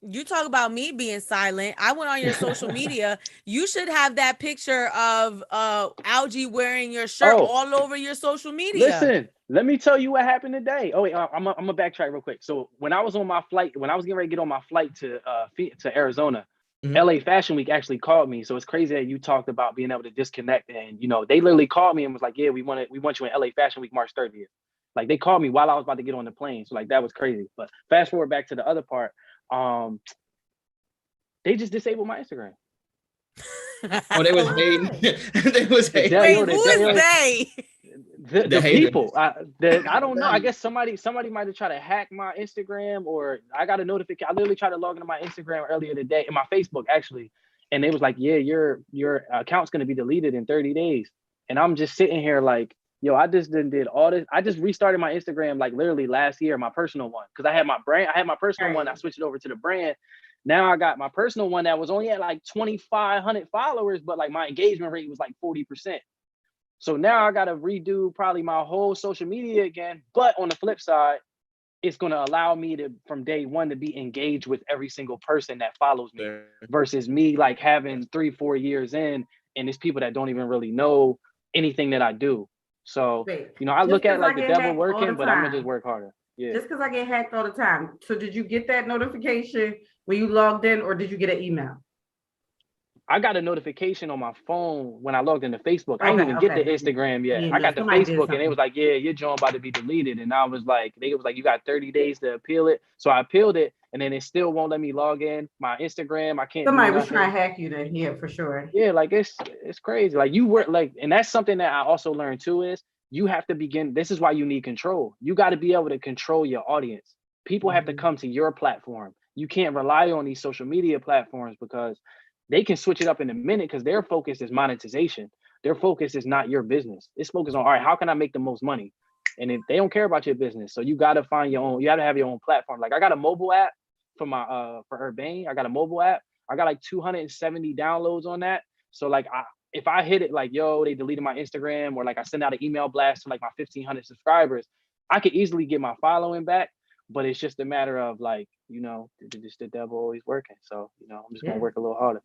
you talk about me being silent. I went on your social media. You should have that picture of Algie wearing your shirt all over your social media. Listen, let me tell you what happened today. Oh wait, I'm gonna backtrack real quick. So when I was on my flight, when I was getting ready to get on my flight to Arizona, LA Fashion Week actually called me. So it's crazy that you talked about being able to disconnect, and you know, they literally called me and was like, yeah, we want you in LA Fashion Week March 30th. Like they called me while I was about to get on the plane. So like that was crazy. But fast forward back to the other part. They just disabled my Instagram. Oh, they was hating. They was hating. Wait, who is they? The people. I don't know. I guess somebody might have tried to hack my Instagram, or I got a notification. I literally tried to log into my Instagram earlier today, and my Facebook actually, and they was like, "Yeah, your account's gonna be deleted in 30 days." And I'm just sitting here like, yo, I just did all this. I just restarted my Instagram like literally last year, my personal one, because I had my brand. I had my personal one. I switched it over to the brand. Now I got my personal one that was only at like 2,500 followers, but like my engagement rate was like 40%. So now I got to redo probably my whole social media again. But on the flip side, it's going to allow me to, from day one, to be engaged with every single person that follows me versus me like having 3-4 years in, and it's people that don't even really know anything that I do. So, you know, I look at like the devil working, but I'm gonna just work harder. Yeah. Just because I get hacked all the time. So did you get that notification when you logged in, or did you get an email? I got a notification on my phone when I logged into Facebook. I didn't even get the Instagram yet. Yeah, I got the Facebook and it was like, yeah, your joint about to be deleted. And I was like, they was like, you got 30 days to appeal it. So I appealed it, and then it still won't let me log in. My Instagram, I can't. Somebody was trying to hack you then, yeah, for sure. Yeah, like it's crazy. Like you work like, and that's something that I also learned too is you have to begin. This is why you need control. You got to be able to control your audience. People have to come to your platform. You can't rely on these social media platforms because they can switch it up in a minute because their focus is monetization. Their focus is not your business. It's focused on, all right, how can I make the most money? And if they don't care about your business, so you got to find your own. You got to have your own platform. Like I got a mobile app for my for Urbane. I got a mobile app. I got like 270 downloads on that. So like if I hit it like, yo, they deleted my Instagram, or like I send out an email blast to like my 1,500 subscribers, I could easily get my following back. But it's just a matter of like, you know, the devil always working. So, you know, I'm just gonna work a little harder.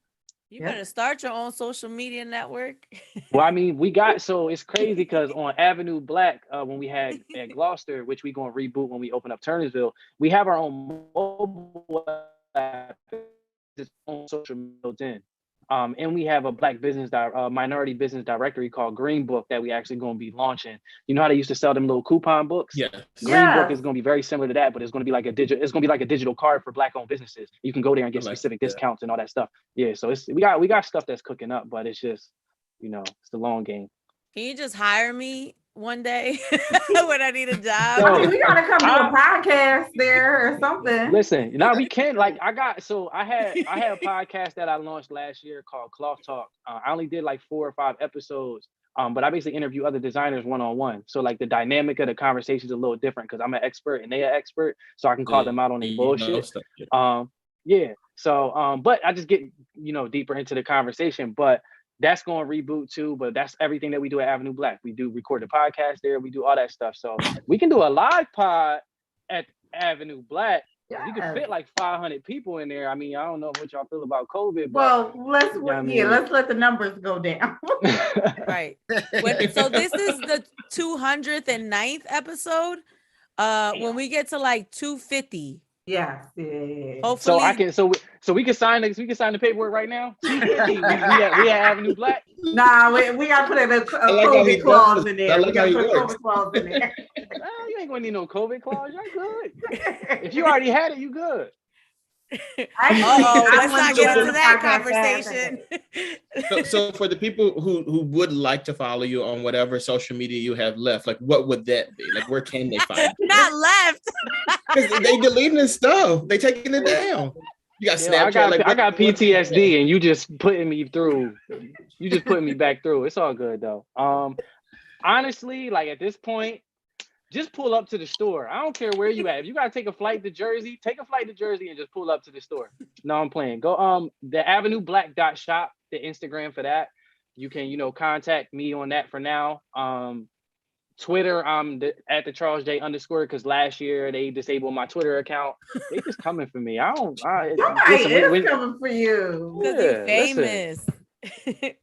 You better start your own social media network. Well, I mean, so it's crazy because on Avenue Black, when we had at Gloucester, which we gonna reboot when we open up Turnersville, we have our own mobile app, its own social built in. And we have a Black business, minority business directory called Green Book that we actually going to be launching. You know how they used to sell them little coupon books? Yeah. Green Book is going to be very similar to that, but it's going to be like a digital card for Black-owned businesses. You can go there and get specific discounts and all that stuff. Yeah, so we got stuff that's cooking up, but it's just, you know, it's the long game. Can you just hire me one day when I need a job? I mean, we gotta come do a podcast there or something. Listen, now we can. Like I had a podcast that I launched last year called Cloth Talk. I only did like 4 or 5 episodes, but I basically interview other designers one-on-one. So like the dynamic of the conversation is a little different because I'm an expert and they are expert, so I can call them out on their bullshit. Yeah. So but I just get, you know, deeper into the conversation, but that's going to reboot too, but that's everything that we do at Avenue Black. We do record the podcast there. We do all that stuff. So we can do a live pod at Avenue Black. You can fit like 500 people in there. I mean, I don't know what y'all feel about COVID, but let's let the numbers go down. Right. So this is the 209th episode. When we get to like 250. Yes. Hopefully. So we can sign the paperwork right now. we at Avenue Black. Nah, we gotta put a COVID clause in there. We gotta put a COVID clause in there. You ain't gonna need no COVID clause. You're good. If you already had it, you good. Let's not get into that conversation. So for the people who would like to follow you on whatever social media you have left, like what would that be? Like where can they find you? Not left. They deleting this stuff. They taking it down. You got Snapchat. I got PTSD, and you just putting me through. You just putting me back through. It's all good though. Honestly, like at this point, just pull up to the store. I don't care where you at. If you gotta take a flight to Jersey, and just pull up to the store. No, I'm playing. Go the avenueblack.shop, the Instagram for that. You can, contact me on that for now. Twitter, I'm at the Charles J _ because last year they disabled my Twitter account. They just coming for me. Somebody listen, is coming for you. Because you're famous. It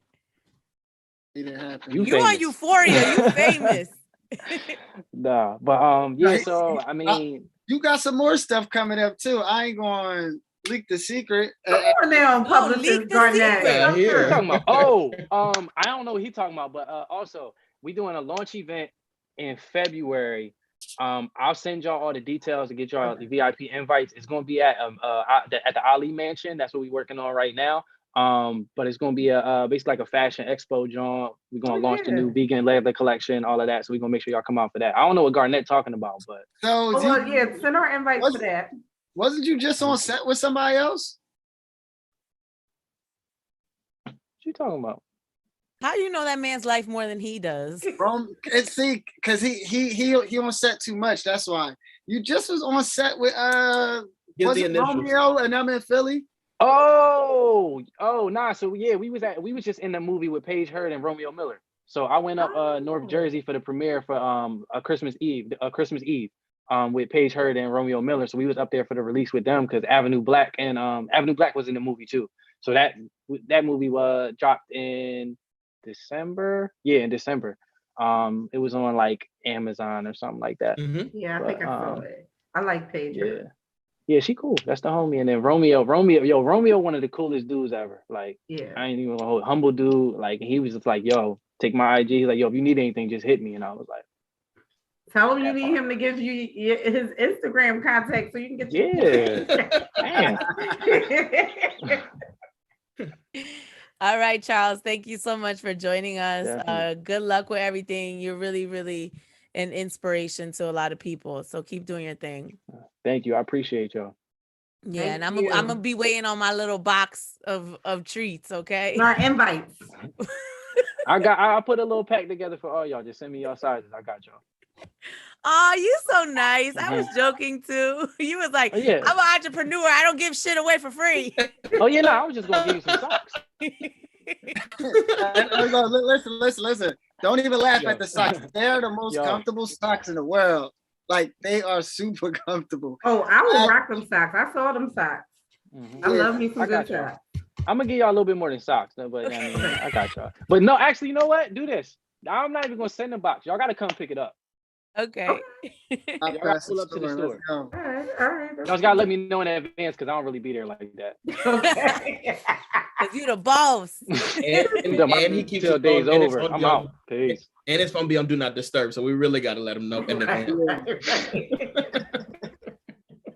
didn't happen. You You on famous. Euphoria, you famous. Nah, but yeah, so I mean, You got some more stuff coming up too. I ain't going to leak the secret. Come on now, leak publicist the Garnett. secret. Yeah, here. talking about, I don't know what he's talking about, but also we doing a launch event in February. I'll send y'all all the details to get y'all the VIP invites. It's gonna be at the Ali Mansion. That's what we're working on right now. But it's gonna be a basically like a fashion expo, John. We're gonna launch the new vegan leather collection, all of that. So we're gonna make sure y'all come out for that. I don't know what Garnett talking about, but So send our invite for that. wasn't you just on set with somebody else? what you talking about? How you know that man's life more than he does? See, because he on set too much. That's why. You just was on set with Give was the it initials. Romeo and I'm in Philly. Oh, nah. So yeah, we was just in the movie with Paige Hurd and Romeo Miller. So I went up North Jersey for the premiere for a Christmas Eve with Paige Hurd and Romeo Miller. So we was up there for the release with them because Avenue Black was in the movie too. So that movie was dropped in December. Yeah, in December. It was on like Amazon or something like that. Mm-hmm. Yeah, I think I saw it. I like Paige. Yeah, she cool. That's the homie. And then Romeo, one of the coolest dudes ever. Like, Yeah. I ain't even a humble dude. Like, he was just like, yo, take my IG. He's like, yo, if you need anything, just hit me. And I was like, tell him you need him to give you his Instagram contact so you can get All right, Charles. Thank you so much for joining us. Definitely. Good luck with everything. You're really, really an inspiration to a lot of people. So keep doing your thing. Thank you. I appreciate y'all. Yeah, Thank and I'm you. gonna be waiting on my little box of treats. Okay. our invites. I put a little pack together for all y'all. Just send me your sizes. I got y'all. Oh, you so nice. I was joking too. You was like, Oh, yeah. I'm an entrepreneur. I don't give shit away for free. Oh yeah, no, I was just gonna give you some socks. Listen. Don't even laugh at the socks. They're the most comfortable socks in the world. Like, they are super comfortable. Oh, I will rock them socks. I saw them socks. Mm-hmm. I love me some good socks. I'm gonna give y'all a little bit more than socks, but I mean, I got y'all. But no, actually, you know what? Do this. I'm not even gonna send the box. Y'all gotta come pick it up. Okay. Y'all gotta pull up to the store. All right. Y'all just gotta let me know in advance because I don't really be there like that. Okay. Because you the boss. And he keeps till days over. I'm out. Peace. And it's gonna be on Do Not Disturb, so we really got to let him know in advance.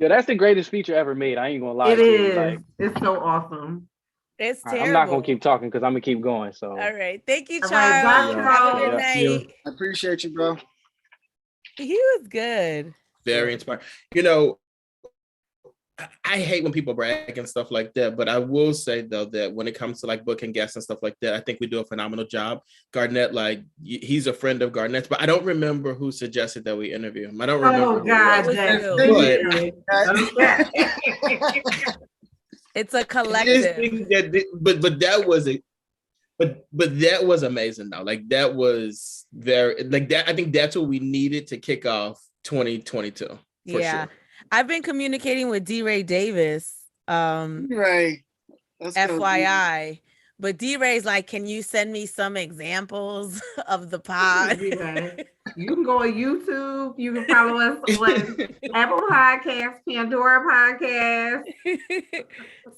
Yeah, that's the greatest feature ever made. I ain't gonna lie. It is. Like, It's so awesome. It's terrible. I'm not gonna keep talking because I'm gonna keep going. So. All right. Thank you, All Charles. right, bye, Have a good Charles. night. I appreciate you, bro. He was good. Very inspiring. You know, I hate when people brag and stuff like that, but I will say though that when it comes to like booking guests and stuff like that, I think we do a phenomenal job. Garnett, like he's a friend of Garnett's, but I don't remember who suggested that we interview him. I don't remember. Oh God, it's a collective. But that was a but that was amazing though. Like that was very like that. I think that's what we needed to kick off 2022. For sure. I've been communicating with D-Ray Davis. Right. FYI. But D-Ray's like, can you send me some examples of the pod? You can go on YouTube. You can follow us on Apple Podcasts, Pandora Podcasts.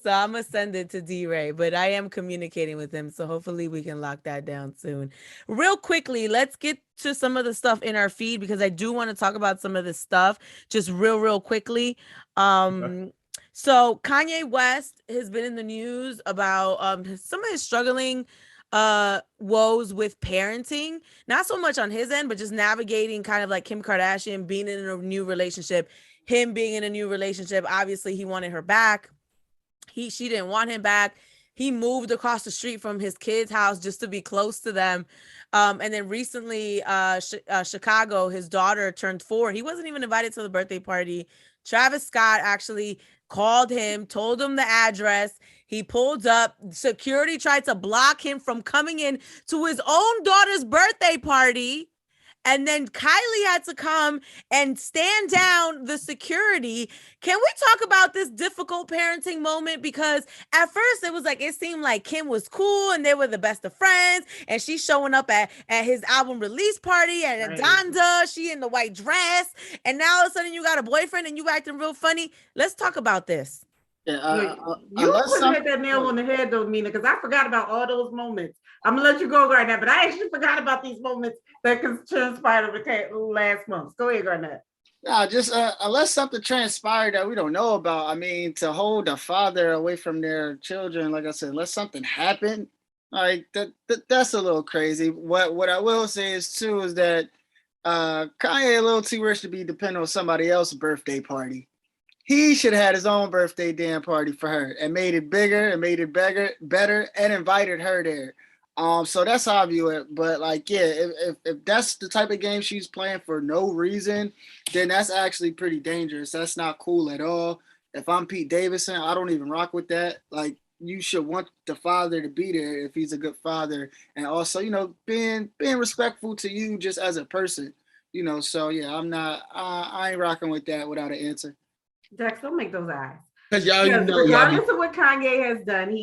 So I'm going to send it to D-Ray, but I am communicating with him. So hopefully we can lock that down soon. Real quickly, let's get to some of the stuff in our feed because I do want to talk about some of this stuff just real quickly. So Kanye West has been in the news about some of his struggling woes with parenting, not so much on his end, but just navigating kind of like Kim Kardashian being in a new relationship, him being in a new relationship. Obviously he wanted her back. She didn't want him back. He moved across the street from his kids' house just to be close to them. And then recently, Chicago, his daughter turned 4. He wasn't even invited to the birthday party. Travis Scott actually called him, told him the address. He pulled up. Security tried to block him from coming in to his own daughter's birthday party. And then Kylie had to come and stand down the security. Can we talk about this difficult parenting moment? Because at first it was like, it seemed like Kim was cool and they were the best of friends. And she's showing up at his album release party and Donda, she in the white dress. And now all of a sudden you got a boyfriend and you acting real funny. Let's talk about this. Yeah, you hit that nail on the head though, Mina, because I forgot about all those moments. I'm gonna let you go right now, but I actually forgot about these moments that transpired over the last month. Go ahead, Garnett. No, just unless something transpired that we don't know about. I mean, to hold a father away from their children, like I said, unless something happened, like that's a little crazy. What I will say is too is that Kanye a little too rich to be dependent on somebody else's birthday party. He should have had his own birthday damn party for her and made it bigger and made it better and invited her there. So that's how I view it. But like, yeah, if that's the type of game she's playing for no reason, then that's actually pretty dangerous. That's not cool at all. If I'm Pete Davidson, I don't even rock with that. Like, you should want the father to be there if he's a good father, and also, you know, being respectful to you just as a person, you know. So yeah, I ain't rocking with that without an answer. Dex, don't make those eyes. Because regardless of what Kanye has done,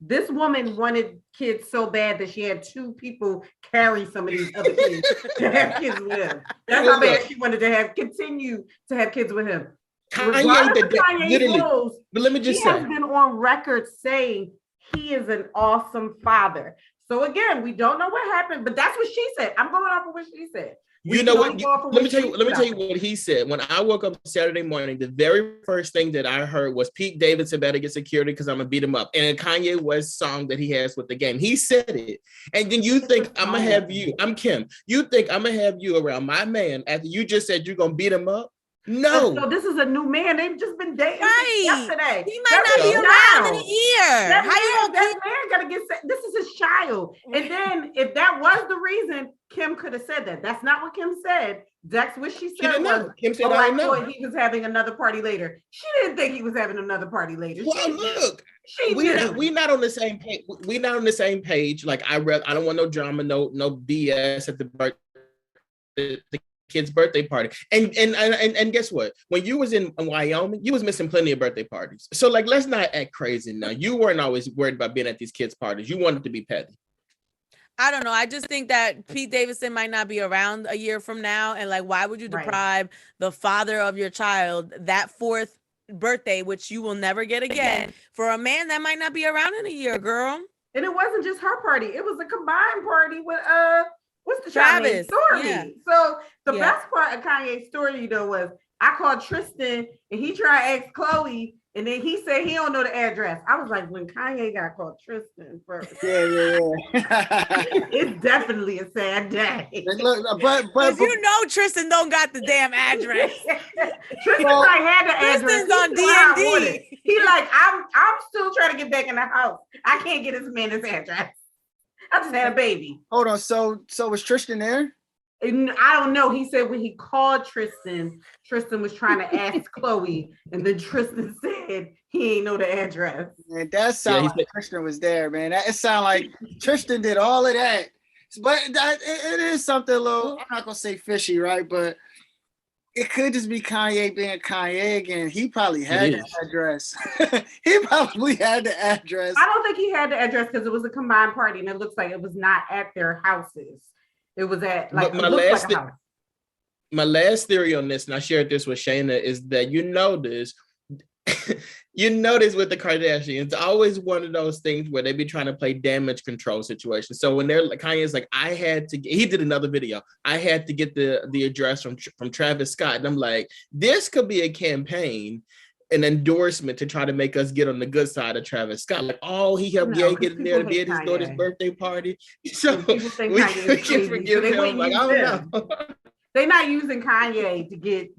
this woman wanted kids so bad that she had two people carry some of these other kids to have kids with him. That's how bad she wanted to continue to have kids with him. Kanye knows, but let me just say, he has been on record saying he is an awesome father. So again, we don't know what happened, but that's what she said. I'm going off of what she said. You know what? Let me tell you what he said. When I woke up Saturday morning, the very first thing that I heard was Pete Davidson better get security because I'm gonna beat him up. And a Kanye West song that he has with the game. He said it. And then you think I'm gonna have you, I'm Kim. You think I'm gonna have you around my man after you just said you're gonna beat him up? No. So this is a new man. They've just been dating yesterday. He might not be around in a year. That man gotta get set. This is his child. And then if that was the reason, Kim could have said that. That's not what Kim said. That's what she said. Kim said, I know. He was having another party later. She didn't think he was having another party later. Well, look, we not on the same page. We not on the same page. Like I don't want no drama, no BS at the kid's birthday party. And guess what? When you was in Wyoming, you was missing plenty of birthday parties. So like, let's not act crazy now. You weren't always worried about being at these kids' parties. You wanted to be petty. I don't know. I just think that Pete Davidson might not be around a year from now. And like, why would you deprive the father of your child that fourth birthday, which you will never get again, for a man that might not be around in a year, girl? And it wasn't just her party. It was a combined party with what's the Travis story? Yeah. So the best part of Kanye's story, you know, was I called Tristan and he tried to ask Chloe, and then he said he don't know the address. I was like, when Kanye got called Tristan first, it's definitely a sad day. But you know Tristan don't got the damn address. Tristan had the address. Tristan's on D&D. He like, I'm still trying to get back in the house. I can't get this man his address. I just had a baby. Hold on. So was Tristan there? And I don't know. He said when he called Tristan was trying to ask Chloe, and then Tristan said he ain't know the address. Man, that sounds like Tristan was there, man. It sounded like Tristan did all of that. But it is something a little, I'm not going to say fishy, right? But it could just be Kanye being Kanye again. He probably had the address. He probably had the address. I don't think he had the address because it was a combined party, and it looks like it was not at their houses. It was at like my last theory on this, and I shared this with Shana, is that you notice with the Kardashians, it's always one of those things where they be trying to play damage control situations. So when they're like, Kanye's like, he did another video. I had to get the address from Travis Scott, and I'm like, this could be a campaign, an endorsement to try to make us get on the good side of Travis Scott. Like, he helped Ye get in there to be at his daughter's birthday party. So we can forgive him. Like, I don't know. They're not using Kanye to get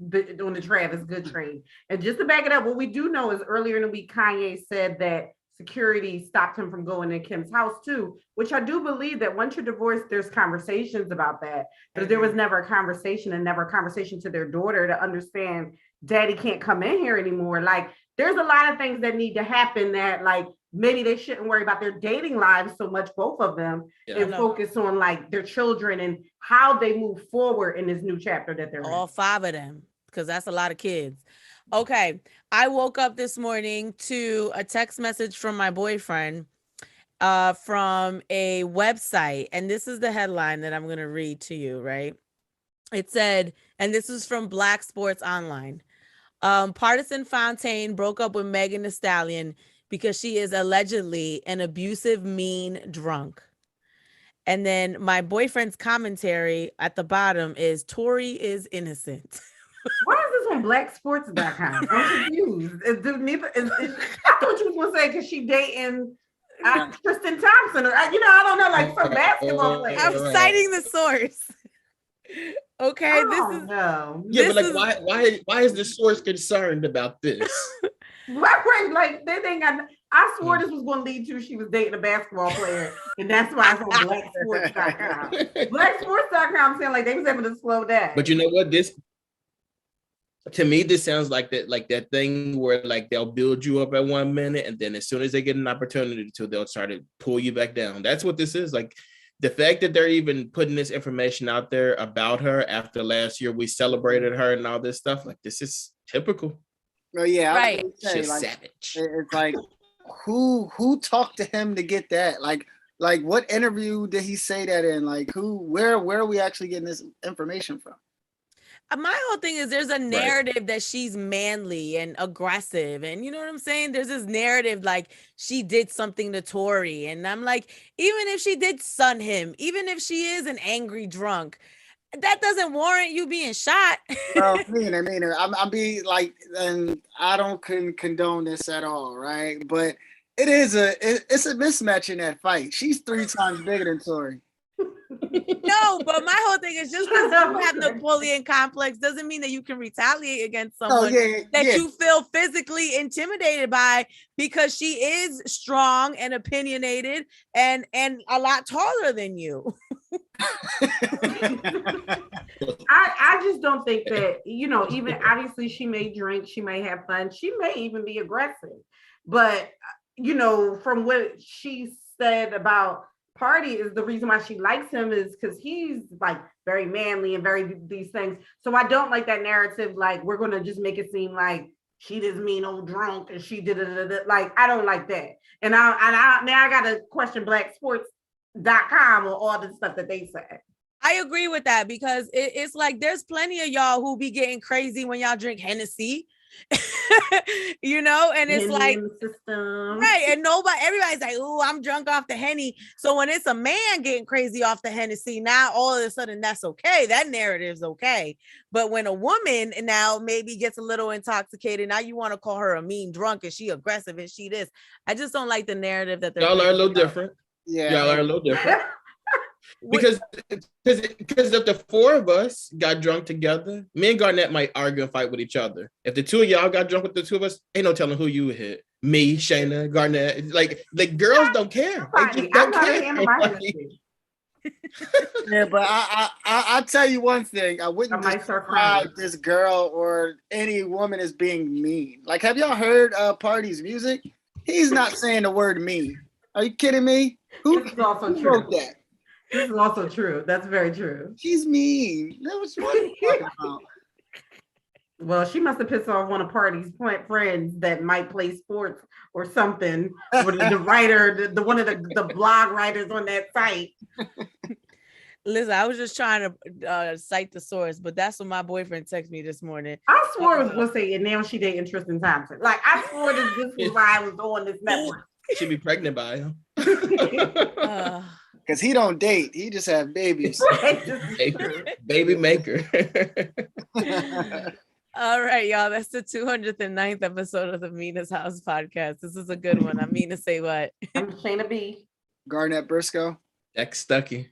on the Travis good train. And just to back it up, what we do know is earlier in the week, Kanye said that security stopped him from going to Kim's house too, which I do believe that once you're divorced, there's conversations about that. But there was never a conversation to their daughter to understand Daddy can't come in here anymore. Like, there's a lot of things that need to happen that like maybe they shouldn't worry about their dating lives so much, both of them, and focus on like their children and how they move forward in this new chapter that they're in. All 5 of them, because that's a lot of kids. Okay, I woke up this morning to a text message from my boyfriend from a website, and this is the headline that I'm going to read to you, right? It said, and this is from Black Sports Online. Partisan Fontaine broke up with Megan Thee Stallion because she is allegedly an abusive, mean drunk. And then my boyfriend's commentary at the bottom is Tory is innocent. Why is this on blacksports.com? I'm confused. I thought you was going to say because she dating Tristan Thompson. Or, I don't know, like some basketball player. I'm citing the source. Okay, no. Yeah, but like, why is the source concerned about this? Right, like they ain't got. I swore this was going to lead to she was dating a basketball player, and that's why it's on blacksports.com. Blacksports.com saying like they was able to slow that. But you know what? To me, this sounds like that thing where like they'll build you up at 1 minute, and then as soon as they get an opportunity to, they'll try to pull you back down. That's what this is. Like the fact that they're even putting this information out there about her after last year we celebrated her and all this stuff. Like this is typical. Oh yeah, right. She's like, savage. It's like who talked to him to get that? Like what interview did he say that in? Like where are we actually getting this information from? My whole thing is there's a narrative that she's manly and aggressive, and you know what I'm saying? There's this narrative like she did something to Tory, and I'm like, even if she did sun him, even if she is an angry drunk, that doesn't warrant you being shot. Well, I'm being like, and I don't condone this at all, right? But it's a mismatch in that fight. She's 3 times bigger than Tory. No, but my whole thing is just because you have Napoleon complex doesn't mean that you can retaliate against someone you feel physically intimidated by, because she is strong and opinionated and a lot taller than you. I just don't think that, even obviously she may drink, she may have fun, she may even be aggressive, but from what she said about Party is the reason why she likes him is because he's like very manly and very these things. So I don't like that narrative. Like we're gonna just make it seem like she this mean old drunk and she did it. Like I don't like that. And now I gotta question blacksports.com on all the stuff that they said. I agree with that because it's like there's plenty of y'all who be getting crazy when y'all drink Hennessy. And it's like right, and everybody's like, oh, I'm drunk off the Henny. So when it's a man getting crazy off the Hennessy, now all of a sudden that's okay, that narrative's okay. But when a woman now maybe gets a little intoxicated, now you want to call her a mean drunk and she aggressive and she this. I just don't like the narrative that y'all are a little different. Y'all are a little different. Because if the 4 of us got drunk together, me and Garnett might argue and fight with each other. If the 2 of y'all got drunk with the 2 of us, ain't no telling who you would hit. Me, Shana, Garnett. Like girls don't care. They just don't care. Yeah, but I'll tell you one thing. I wouldn't describe this girl or any woman as being mean. Like, have y'all heard Party's music? He's not saying the word mean. Are you kidding me? Who wrote that? This is also true. That's very true. She's mean. That was what I'm talking about. Well, she must have pissed off one of Party's friends that might play sports or something. Or the writer, one of the blog writers on that site. Listen, I was just trying to cite the source, but that's what my boyfriend texted me this morning. I swore it was going to say, and now she dating Tristan Thompson. Like, I swore this was why I was on this network. She'd be pregnant by him. Because he don't date. He just have babies. Baby maker. All right, y'all. That's the 209th episode of the Mina's House podcast. This is a good one. I'm Mina SayWhat. I'm Shana B. Garnett Briscoe. Stuckey.